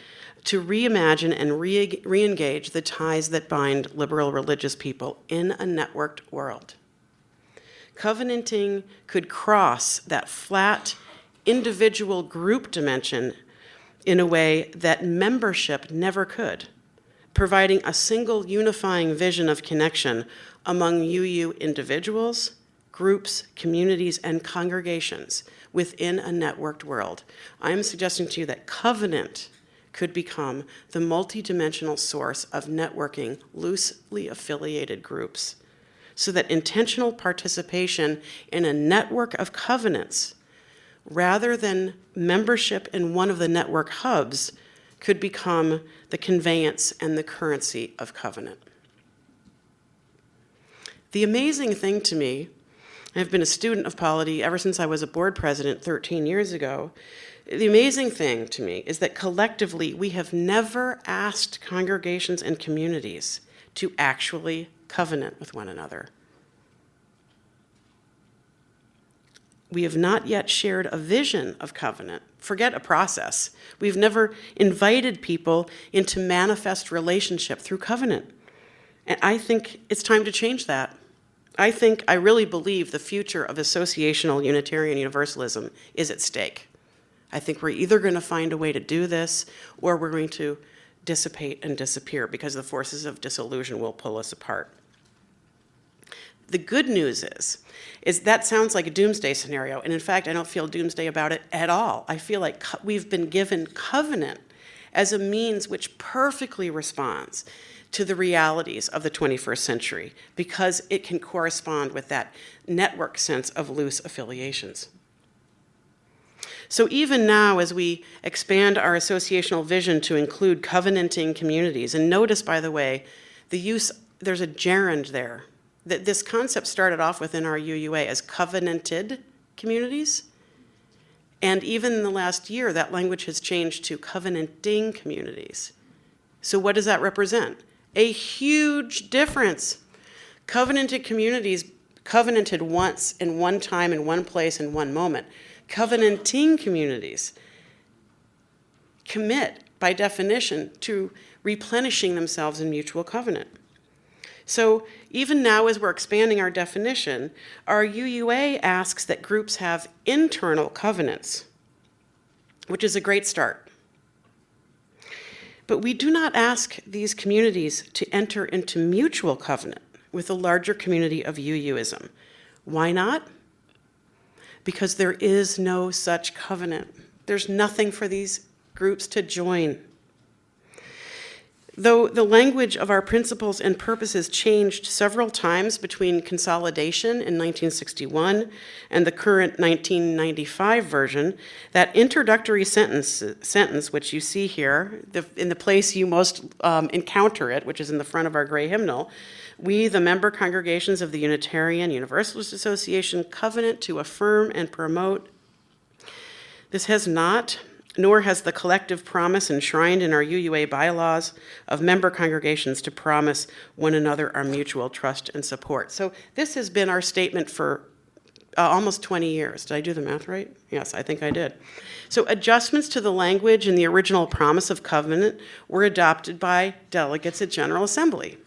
to reimagine and re-engage the ties that bind liberal religious people in a networked world. Covenanting could cross that flat, individual group dimension in a way that membership never could, providing a single unifying vision of connection among UU individuals, groups, communities, and congregations within a networked world. I am suggesting to you that covenant could become the multidimensional source of networking loosely affiliated groups, so that intentional participation in a network of covenants, rather than membership in one of the network hubs, could become the conveyance and the currency of covenant. The amazing thing to me, I've been a student of polity ever since I was a board president 13 years ago. The amazing thing to me is that collectively we have never asked congregations and communities to actually covenant with one another. We have not yet shared a vision of covenant. Forget a process. We've never invited people into manifest relationship through covenant. And I think it's time to change that. I really believe the future of associational Unitarian Universalism is at stake. I think we're either going to find a way to do this, or we're going to dissipate and disappear because the forces of disillusion will pull us apart. The good news is that sounds like a doomsday scenario, and in fact, I don't feel doomsday about it at all. I feel like we've been given covenant as a means which perfectly responds to the realities of the 21st century, because it can correspond with that network sense of loose affiliations. So even now, as we expand our associational vision to include covenanting communities, and notice, by the way, there's a gerund there. That this concept started off within our UUA as covenanted communities, and even in the last year, that language has changed to covenanting communities. So what does that represent? A huge difference. Covenanted communities covenanted once, in one time, in one place, in one moment. Covenanting communities commit, by definition, to replenishing themselves in mutual covenant. So even now, as we're expanding our definition, our UUA asks that groups have internal covenants, which is a great start. But we do not ask these communities to enter into mutual covenant with the larger community of UUism. Why not? Because there is no such covenant. There's nothing for these groups to join. Though the language of our principles and purposes changed several times between consolidation in 1961 and the current 1995 version, that introductory sentence which you see here, in the place you most encounter it, which is in the front of our gray hymnal, we, the member congregations of the Unitarian Universalist Association, covenant to affirm and promote This has not, nor has the collective promise enshrined in our UUA bylaws of member congregations to promise one another our mutual trust and support. So this has been our statement for almost 20 years. Did I do the math right? Yes, I think I did. So adjustments to the language in the original promise of covenant were adopted by delegates at General Assembly.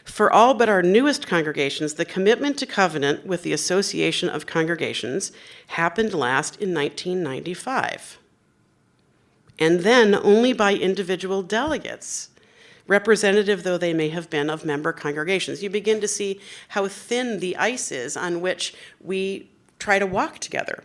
For all but our newest congregations, the commitment to covenant with the Association of Congregations happened last in 1995. And then only by individual delegates, representative though they may have been of member congregations. You begin to see how thin the ice is on which we try to walk together.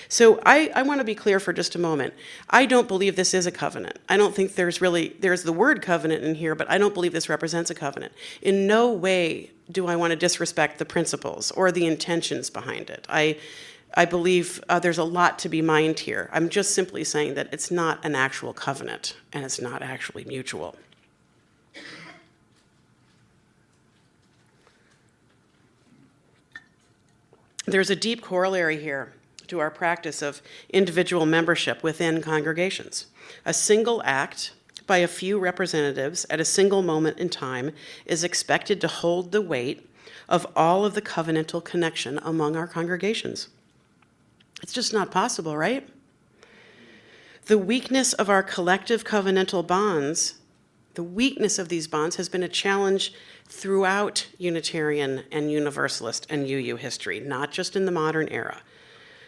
So I want to be clear for just a moment. I don't believe this is a covenant. I don't think there's the word covenant in here, but I don't believe this represents a covenant. In no way do I want to disrespect the principles or the intentions behind it. I believe there's a lot to be mined here. I'm just simply saying that it's not an actual covenant and it's not actually mutual. There's a deep corollary here to our practice of individual membership within congregations. A single act by a few representatives at a single moment in time is expected to hold the weight of all of the covenantal connection among our congregations. It's just not possible, right? The weakness of our collective covenantal bonds, the weakness of these bonds has been a challenge throughout Unitarian and Universalist and UU history, not just in the modern era.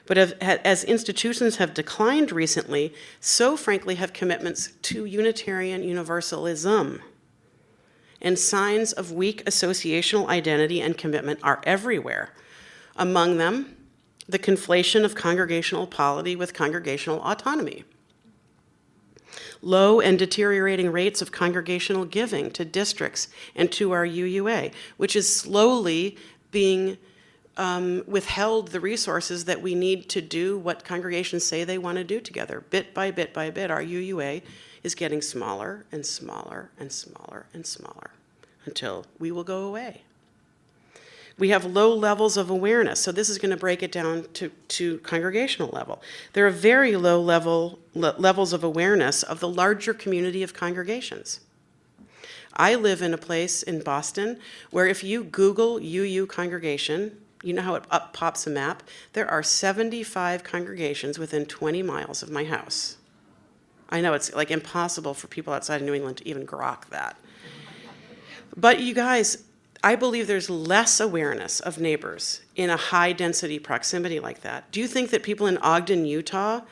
But as institutions have declined recently, so frankly have commitments to Unitarian Universalism. And signs of weak associational identity and commitment are everywhere. Among them, the conflation of congregational polity with congregational autonomy. Low and deteriorating rates of congregational giving to districts and to our UUA, which is slowly being withheld the resources that we need to do what congregations say they want to do together. Bit by bit by bit, our UUA is getting smaller and smaller and smaller and smaller until we will go away. We have low levels of awareness, so this is going to break it down to congregational level. There are very low levels of awareness of the larger community of congregations. I live in a place in Boston where if you Google UU congregation, you know how it pops a map? There are 75 congregations within 20 miles of my house. I know it's like impossible for people outside of New England to even grok that. But you guys, I believe there's less awareness of neighbors in a high density proximity like that. Do you think that people in Ogden, Utah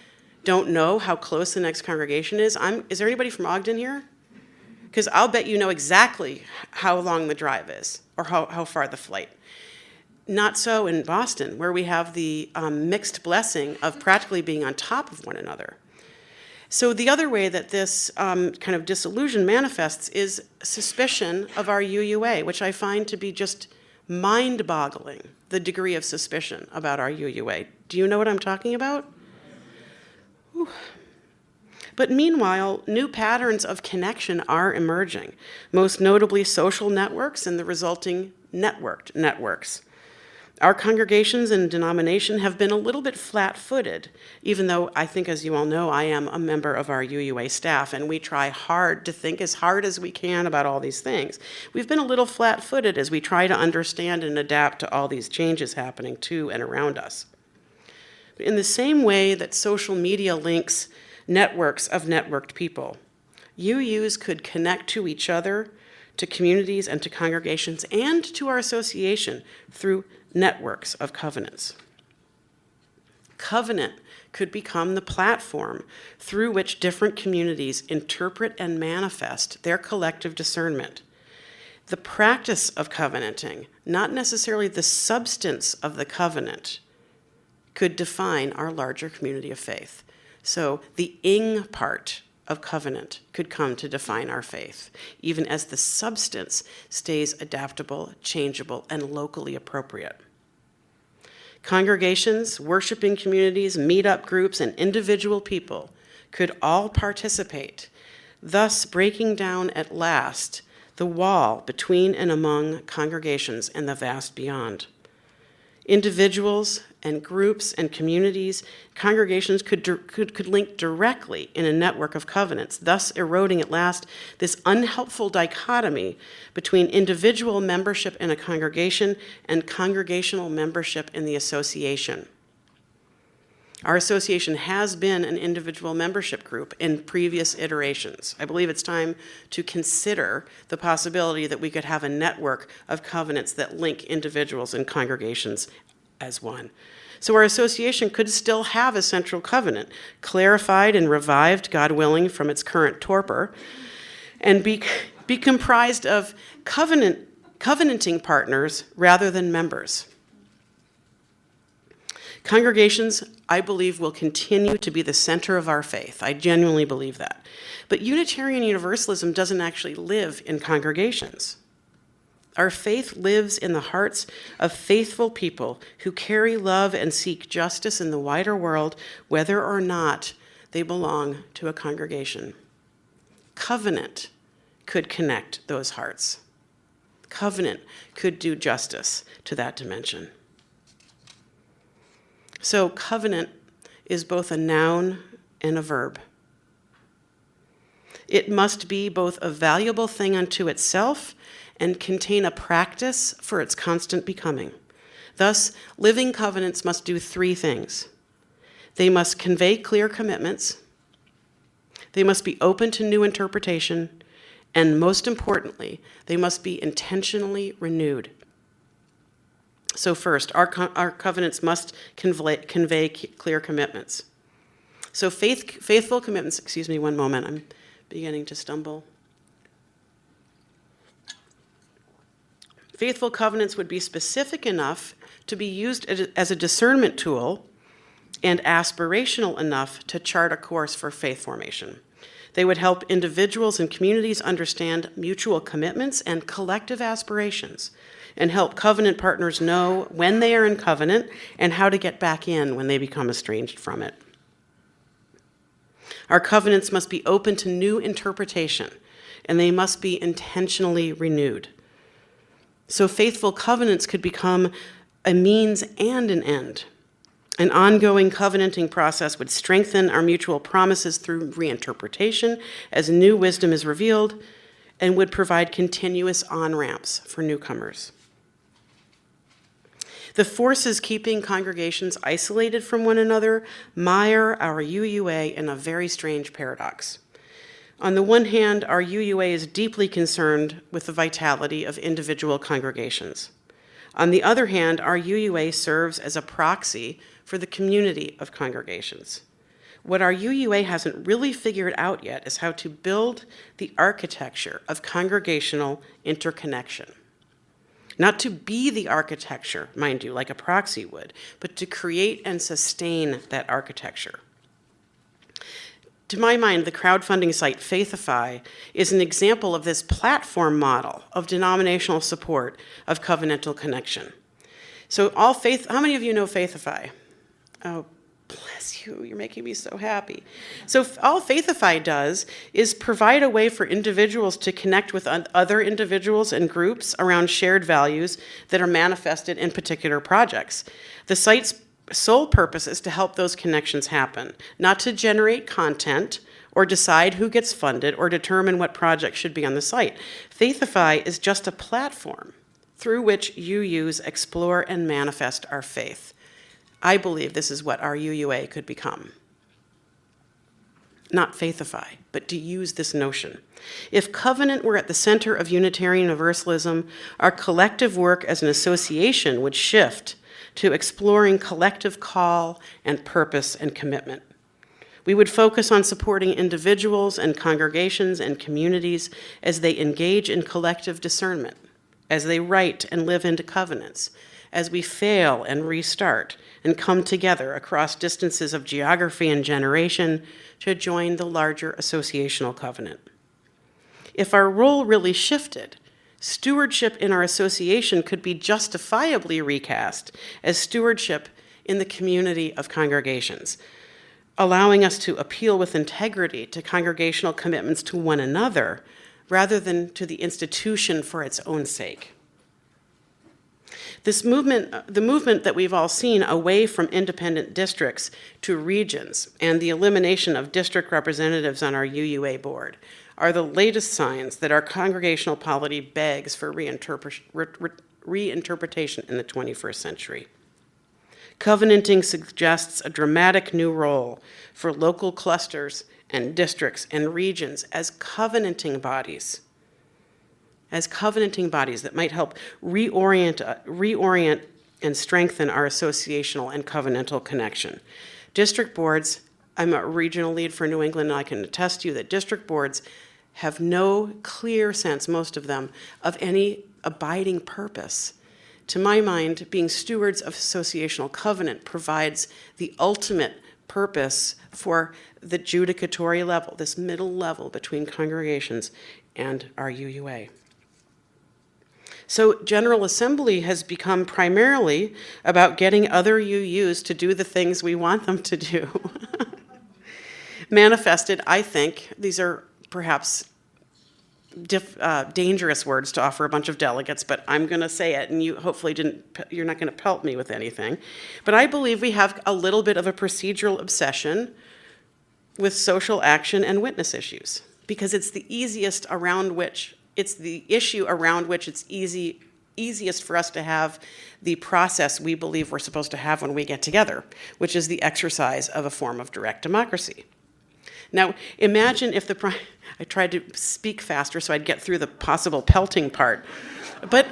don't know how close the next congregation is? Is there anybody from Ogden here? Because I'll bet you know exactly how long the drive is or how far the flight. Not so in Boston, where we have the mixed blessing of practically being on top of one another. So the other way that this kind of disillusion manifests is suspicion of our UUA, which I find to be just mind-boggling, the degree of suspicion about our UUA. Do you know what I'm talking about? Whew. But meanwhile, new patterns of connection are emerging, most notably social networks and the resulting networked networks. Our congregations and denomination have been a little bit flat-footed, even though I think, as you all know, I am a member of our UUA staff, and we try hard to think as hard as we can about all these things. We've been a little flat-footed as we try to understand and adapt to all these changes happening to and around us. In the same way that social media links networks of networked people, UUs could connect to each other, to communities, and to congregations, and to our association through networks of covenants. Covenant could become the platform through which different communities interpret and manifest their collective discernment. The practice of covenanting, not necessarily the substance of the covenant, could define our larger community of faith. So the ing part of covenant could come to define our faith, even as the substance stays adaptable, changeable, and locally appropriate. Congregations, worshiping communities, meetup groups, and individual people could all participate, thus breaking down at last the wall between and among congregations and the vast beyond. Individuals and groups and communities, congregations could link directly in a network of covenants, thus eroding at last this unhelpful dichotomy between individual membership in a congregation and congregational membership in the association. Our association has been an individual membership group in previous iterations. I believe it's time to consider the possibility that we could have a network of covenants that link individuals and congregations as one. So our association could still have a central covenant, clarified and revived, God willing, from its current torpor, and be comprised of covenanting partners rather than members. Congregations, I believe, will continue to be the center of our faith. I genuinely believe that. But Unitarian Universalism doesn't actually live in congregations. Our faith lives in the hearts of faithful people who carry love and seek justice in the wider world, whether or not they belong to a congregation. Covenant could connect those hearts. Covenant could do justice to that dimension. So covenant is both a noun and a verb. It must be both a valuable thing unto itself and contain a practice for its constant becoming. Thus, living covenants must do three things. They must convey clear commitments, they must be open to new interpretation, and most importantly, they must be intentionally renewed. So first, our covenants must convey clear commitments. So faithful commitments, excuse me one moment, I'm beginning to stumble. Faithful covenants would be specific enough to be used as a discernment tool and aspirational enough to chart a course for faith formation. They would help individuals and communities understand mutual commitments and collective aspirations, and help covenant partners know when they are in covenant and how to get back in when they become estranged from it. Our covenants must be open to new interpretation, and they must be intentionally renewed. So faithful covenants could become a means and an end. An ongoing covenanting process would strengthen our mutual promises through reinterpretation as new wisdom is revealed, and would provide continuous on-ramps for newcomers. The forces keeping congregations isolated from one another mire our UUA in a very strange paradox. On the one hand, our UUA is deeply concerned with the vitality of individual congregations. On the other hand, our UUA serves as a proxy for the community of congregations. What our UUA hasn't really figured out yet is how to build the architecture of congregational interconnection. Not to be the architecture, mind you, like a proxy would, but to create and sustain that architecture. To my mind, the crowdfunding site Faithify is an example of this platform model of denominational support of covenantal connection. So how many of you know Faithify? Oh, bless you, you're making me so happy. So all Faithify does is provide a way for individuals to connect with other individuals and groups around shared values that are manifested in particular projects. The site's sole purpose is to help those connections happen, not to generate content or decide who gets funded or determine what projects should be on the site. Faithify is just a platform through which UUs explore and manifest our faith. I believe this is what our UUA could become. Not Faithify, but to use this notion. If covenant were at the center of Unitarian Universalism, our collective work as an association would shift to exploring collective call and purpose and commitment. We would focus on supporting individuals and congregations and communities as they engage in collective discernment, as they write and live into covenants, as we fail and restart and come together across distances of geography and generation to join the larger associational covenant. If our role really shifted, stewardship in our association could be justifiably recast as stewardship in the community of congregations, allowing us to appeal with integrity to congregational commitments to one another rather than to the institution for its own sake. This movement, the movement that we've all seen away from independent districts to regions and the elimination of district representatives on our UUA board are the latest signs that our congregational polity begs for reinterpretation in the 21st century. Covenanting suggests a dramatic new role for local clusters and districts and regions as covenanting bodies that might help reorient and strengthen our associational and covenantal connection. District boards, I'm a regional lead for New England, and I can attest to you that district boards have no clear sense, most of them, of any abiding purpose. To my mind, being stewards of associational covenant provides the ultimate purpose for the judicatory level, this middle level between congregations and our UUA. So General Assembly has become primarily about getting other UUs to do the things we want them to do. Manifested, I think, these are perhaps dangerous words to offer a bunch of delegates, but I'm going to say it, and you hopefully you're not going to pelt me with anything. But I believe we have a little bit of a procedural obsession with social action and witness issues, because it's the easiest around which it's the issue around which it's easiest for us to have the process we believe we're supposed to have when we get together, which is the exercise of a form of direct democracy. Now, imagine if I tried to speak faster so I'd get through the possible pelting part, but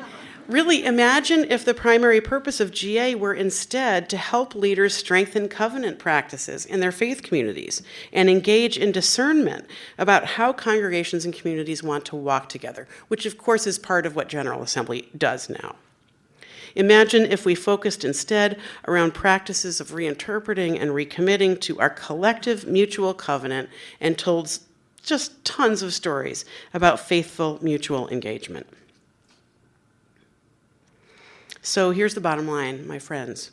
really imagine if the primary purpose of GA were instead to help leaders strengthen covenant practices in their faith communities and engage in discernment about how congregations and communities want to walk together, which of course is part of what General Assembly does now. Imagine if we focused instead around practices of reinterpreting and recommitting to our collective mutual covenant and told just tons of stories about faithful mutual engagement. So here's the bottom line, my friends.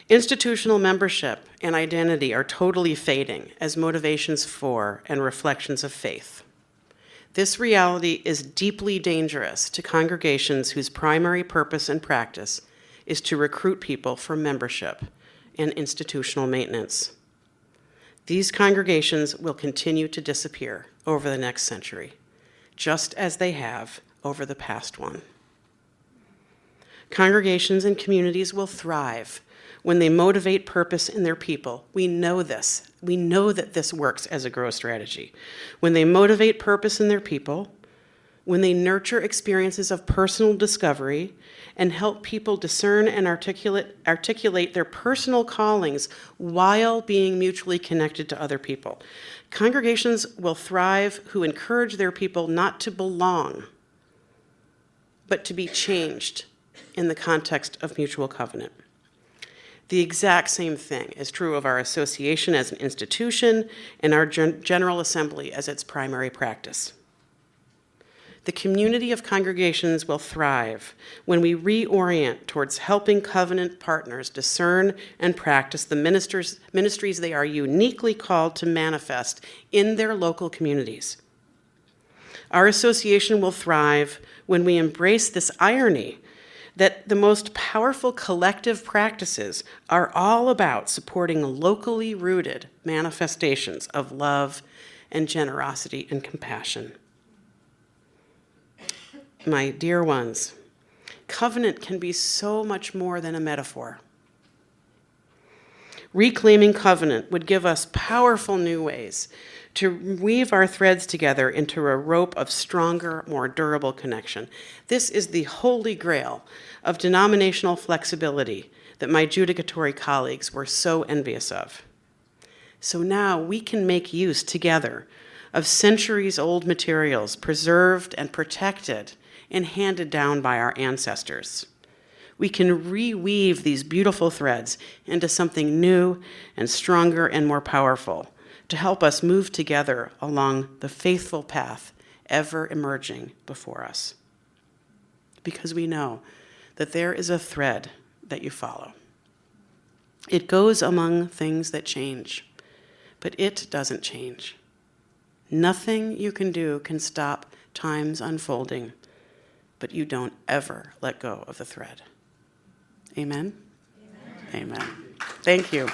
Institutional membership and identity are totally fading as motivations for and reflections of faith. This reality is deeply dangerous to congregations whose primary purpose and practice is to recruit people for membership and institutional maintenance. These congregations will continue to disappear over the next century, just as they have over the past one. Congregations and communities will thrive when they motivate purpose in their people. We know this. We know that this works as a growth strategy. When they motivate purpose in their people, when they nurture experiences of personal discovery and help people discern and articulate their personal callings while being mutually connected to other people. Congregations will thrive who encourage their people not to belong, but to be changed in the context of mutual covenant. The exact same thing is true of our association as an institution and our General Assembly as its primary practice. The community of congregations will thrive when we reorient towards helping covenant partners discern and practice the ministries they are uniquely called to manifest in their local communities. Our association will thrive when we embrace this irony that the most powerful collective practices are all about supporting locally rooted manifestations of love and generosity and compassion. My dear ones, covenant can be so much more than a metaphor. Reclaiming covenant would give us powerful new ways to weave our threads together into a rope of stronger, more durable connection. This is the holy grail of denominational flexibility that my judicatory colleagues were so envious of. So now we can make use together of centuries-old materials preserved and protected and handed down by our ancestors. We can reweave these beautiful threads into something new and stronger and more powerful to help us move together along the faithful path ever emerging before us. Because we know that there is a thread that you follow. It goes among things that change, but it doesn't change. Nothing you can do can stop time's unfolding, but you don't ever let go of the thread. Amen? Amen. Amen. Thank you.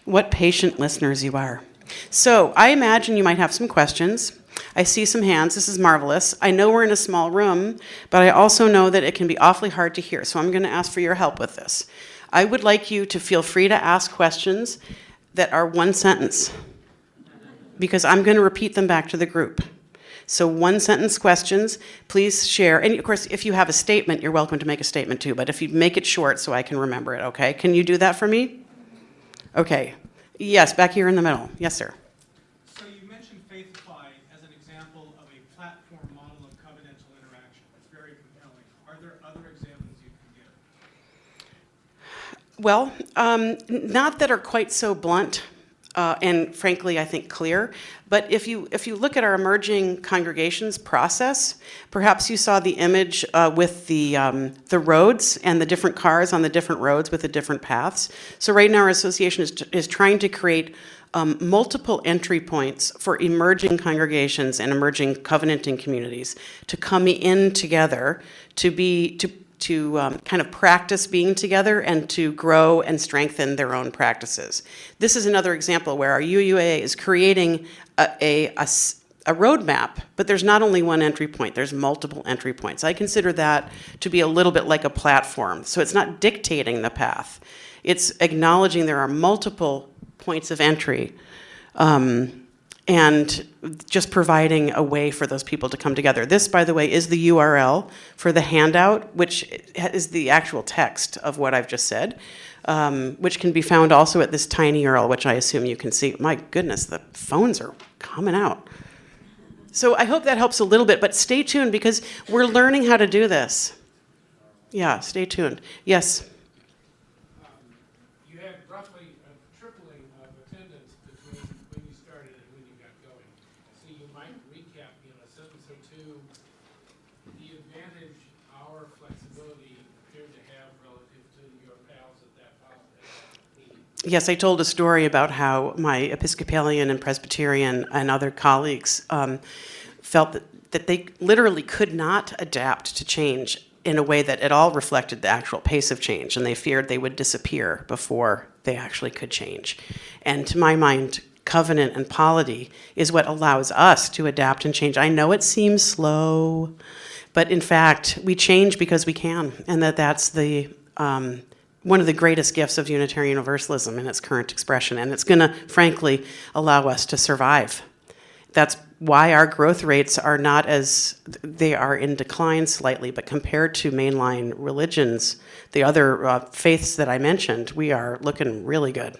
What patient listeners you are. So I imagine you might have some questions. I see some hands. This is marvelous. I know we're in a small room, but I also know that it can be awfully hard to hear, so I'm going to ask for your help with this. I would like you to feel free to ask questions that are one sentence, because I'm going to repeat them back to the group. So one sentence questions, please share. And of course, if you have a statement, you're welcome to make a statement too, but if you make it short so I can remember it, okay? Can you do that for me? Okay. Yes, back here in the middle. Yes, sir. So you mentioned Faithify as an example of a platform model of covenantal interaction. It's very compelling. Are there other examples you can give? Well, not that are quite so blunt, and frankly, I think clear. But if you look at our emerging congregations process, perhaps you saw the image with the roads and the different cars on the different roads with the different paths. So right now, our association is trying to create multiple entry points for emerging congregations and emerging covenanting communities to come in together to kind of practice being together and to grow and strengthen their own practices. This is another example where our UUA is creating a roadmap, but there's not only one entry point, there's multiple entry points. I consider that to be a little bit like a platform. So it's not dictating the path. It's acknowledging there are multiple points of entry, and just providing a way for those people to come together. This, by the way, is the URL for the handout, which is the actual text of what I've just said, which can be found also at this tiny URL, which I assume you can see. My goodness, the phones are coming out. So I hope that helps a little bit, but stay tuned because we're learning how to do this. Yeah, stay tuned. Yes? You had roughly a tripling of attendance between when you started and when you got going. So you might recap in a sentence or two the advantage our flexibility appeared to have relative to your pals at that meeting. Yes, I told a story about how my Episcopalian and Presbyterian and other colleagues felt that they literally could not adapt to change in a way that at all reflected the actual pace of change, and they feared they would disappear before they actually could change. And to my mind, covenant and polity is what allows us to adapt and change. I know it seems slow, but in fact, we change because we can, and that's the one of the greatest gifts of Unitarian Universalism in its current expression, and it's going to, frankly, allow us to survive. That's why our growth rates are not as, they are in decline slightly, but compared to mainline religions, the other faiths that I mentioned, we are looking really good.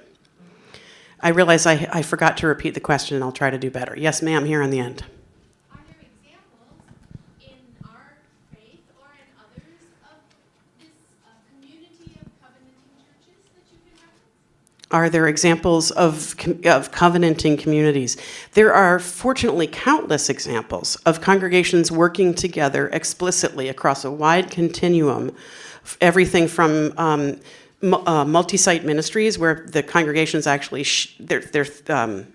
I realize I forgot to repeat the question, and I'll try to do better. Yes, ma'am, here on the end. Are there examples in our faith or in others of this community of covenanting churches that you can reference? Are there examples of covenanting communities? There are fortunately countless examples of congregations working together explicitly across a wide continuum, everything from multi-site ministries where the congregations actually, they're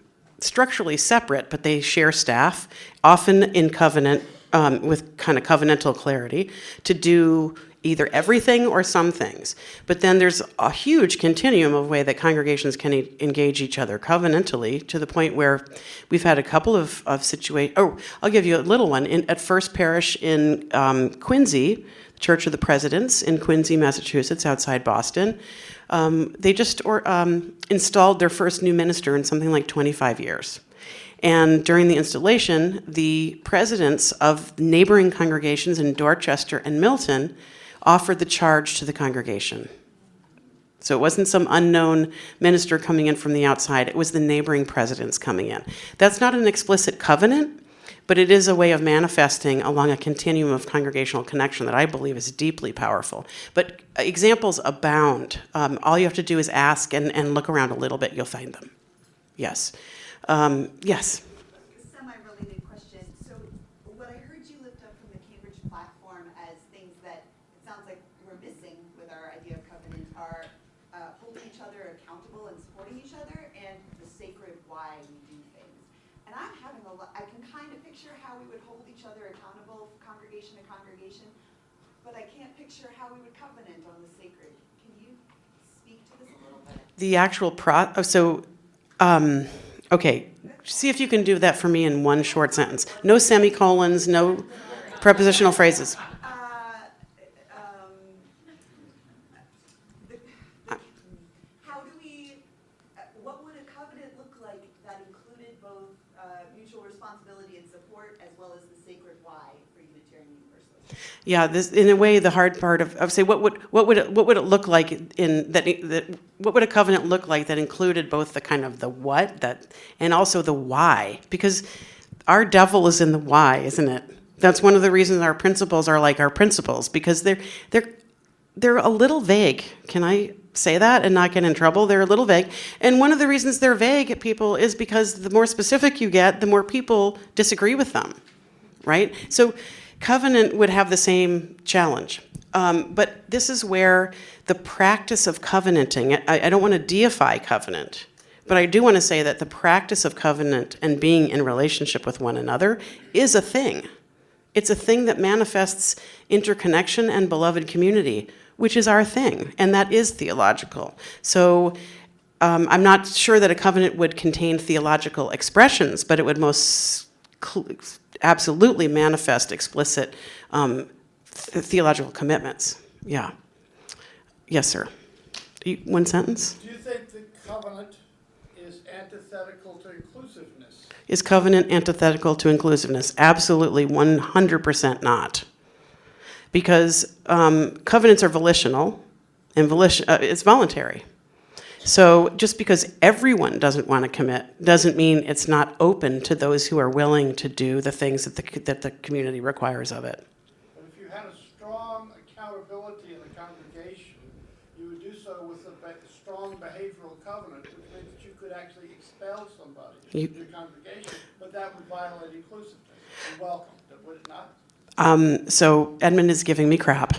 structurally separate, but they share staff, often in covenant, with kind of covenantal clarity, to do either everything or some things. But then there's a huge continuum of way that congregations can engage each other covenantally to the point where we've had a couple of situations. Oh, I'll give you a little one. At First Parish in Quincy, the Church of the Presidents in Quincy, Massachusetts, outside Boston, they just installed their first new minister in something like 25 years. And during the installation, the presidents of neighboring congregations in Dorchester and Milton offered the charge to the congregation. So it wasn't some unknown minister coming in from the outside, it was the neighboring presidents coming in. That's not an explicit covenant, but it is a way of manifesting along a continuum of congregational connection that I believe is deeply powerful. But examples abound. All you have to do is ask and look around a little bit, you'll find them. Yes. Yes. Semi-related question. So what I heard you lift up from the Cambridge platform as things that it sounds like we're missing with our idea of covenant are holding each other accountable and supporting each other and the sacred why we do things. And I'm having I can kind of picture how we would hold each other accountable, congregation to congregation, but I can't picture how we would covenant on the sacred. Can you speak to this a little bit? The actual okay, see if you can do that for me in one short sentence. No semicolons, no prepositional phrases. How do we, what would a covenant look like that included both mutual responsibility and support as well as the sacred why for Unitarian Universalists? Yeah, this in a way the hard part of say what would it look like in that what would a covenant look like that included both the kind of the what that and also the why, because our devil is in the why, isn't it? That's one of the reasons our principles are like our principles, because they're a little vague. Can I say that and not get in trouble? They're a little vague. And one of the reasons they're vague, people, is because the more specific you get, the more people disagree with them, right? So covenant would have the same challenge. But this is where the practice of covenanting, I don't want to deify covenant, but I do want to say that the practice of covenant and being in relationship with one another is a thing. It's a thing that manifests interconnection and beloved community, which is our thing, and that is theological. So I'm not sure that a covenant would contain theological expressions, but it would most absolutely manifest explicit theological commitments. Yeah. Yes, sir. One sentence? Do you think the covenant is antithetical to inclusiveness? Is covenant antithetical to inclusiveness? Absolutely, 100% not. Because covenants are volitional, and it's voluntary. So just because everyone doesn't want to commit doesn't mean it's not open to those who are willing to do the things that the community requires of it. But if you had a strong accountability in the congregation, you would do so with a strong behavioral covenant, which means that you could actually expel somebody from your congregation, but that would violate inclusiveness and welcome, would it not? So Edmund is giving me crap.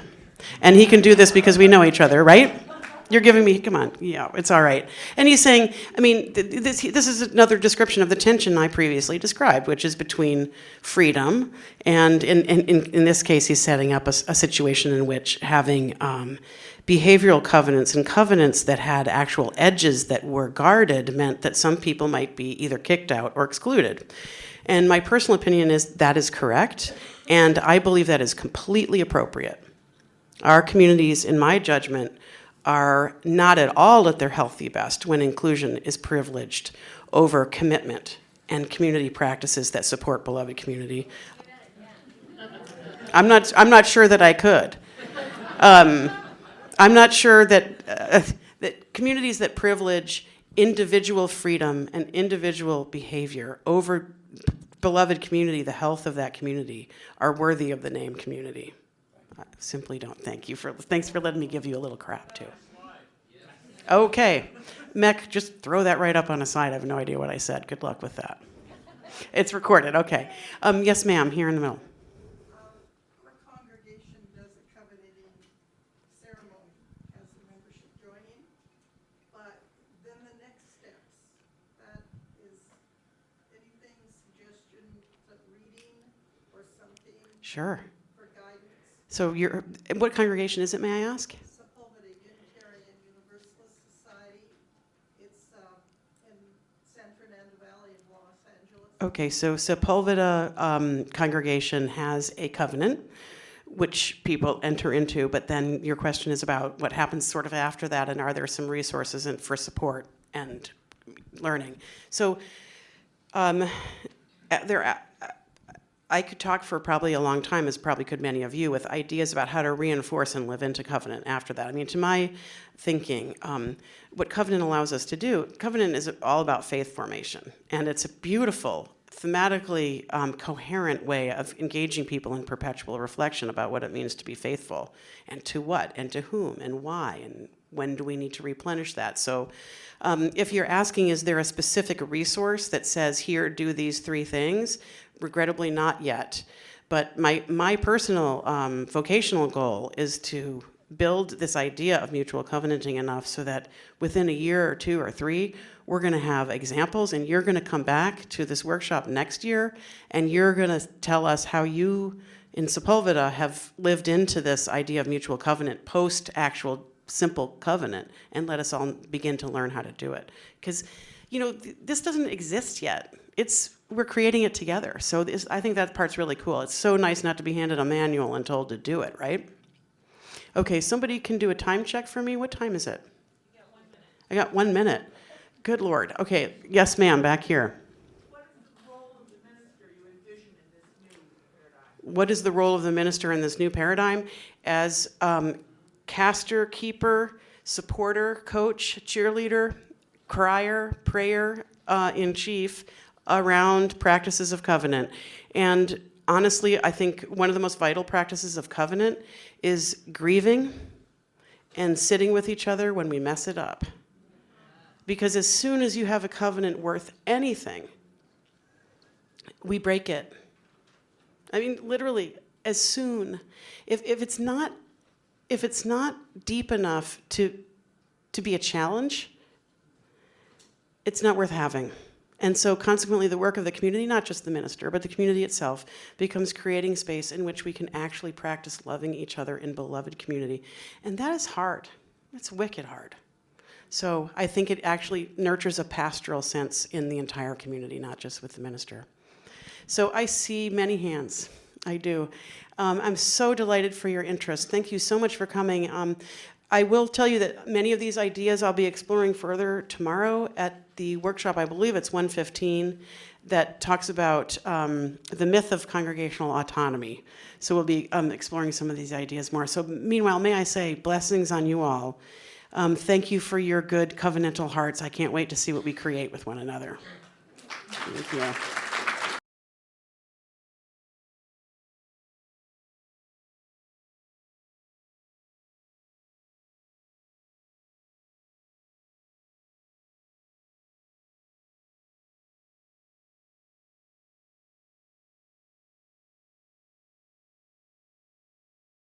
And he can do this because we know each other, right? You're giving me, come on, yeah, it's all right. And he's saying, I mean, this is another description of the tension I previously described, which is between freedom, and in this case, he's setting up a situation in which having behavioral covenants and covenants that had actual edges that were guarded meant that some people might be either kicked out or excluded. And my personal opinion is that is correct, and I believe that is completely appropriate. Our communities, in my judgment, are not at all at their healthy best when inclusion is privileged over commitment and community practices that support beloved community. I'm not sure that I could. I'm not sure that that communities that privilege individual freedom and individual behavior over beloved community, the health of that community, are worthy of the name community. I simply don't. Thanks for letting me give you a little crap, too. Okay. Mech, just throw that right up on a side. I have no idea what I said. Good luck with that. It's recorded. Okay. Yes, ma'am, here in the middle. Our congregation does a covenanting ceremony as the membership joining, but then the next steps, that is anything, suggestions of reading or something Sure. for guidance? So what congregation is it, may I ask? Sepulveda Unitarian Universalist Society. It's in San Fernando Valley in Los Angeles. Okay, so Sepulveda congregation has a covenant, which people enter into, but then your question is about what happens sort of after that, and are there some resources for support and learning? So I could talk for probably a long time, as probably could many of you, with ideas about how to reinforce and live into covenant after that. I mean, to my thinking, what covenant allows us to do, covenant is all about faith formation, and it's a beautiful, thematically coherent way of engaging people in perpetual reflection about what it means to be faithful, and to what, and to whom, and why, and when do we need to replenish that. So if you're asking, is there a specific resource that says, here, do these three things? Regrettably, not yet. But my personal vocational goal is to build this idea of mutual covenanting enough so that within a year or two or three, We're going to have examples, and you're going to come back to this workshop next year, and you're going to tell us how you in Sepulveda have lived into this idea of mutual covenant post actual simple covenant, and let us all begin to learn how to do it. Because, this doesn't exist yet. We're creating it together. So I think that part's really cool. It's so nice not to be handed a manual and told to do it, right? Okay, somebody can do a time check for me. What time is it? You got 1 minute. I got 1 minute. Good Lord. Okay, yes, ma'am, back here. What is the role of the minister you envision in this new paradigm? What is the role of the minister in this new paradigm? As caster, keeper, supporter, coach, cheerleader, crier, prayer in chief around practices of covenant. And honestly, I think one of the most vital practices of covenant is grieving and sitting with each other when we mess it up. Because as soon as you have a covenant worth anything, we break it. I mean, literally, as soon. If it's not deep enough to be a challenge, it's not worth having. And so consequently, the work of the community, not just the minister, but the community itself, becomes creating space in which we can actually practice loving each other in beloved community. And that is hard. It's wicked hard. So I think it actually nurtures a pastoral sense in the entire community, not just with the minister. So I see many hands. I do. I'm so delighted for your interest. Thank you so much for coming. I will tell you that many of these ideas I'll be exploring further tomorrow at the workshop. I believe it's 1:15, that talks about the myth of congregational autonomy. So we'll be exploring some of these ideas more. So meanwhile, may I say blessings on you all. Thank you for your good covenantal hearts. I can't wait to see what we create with one another. Thank you.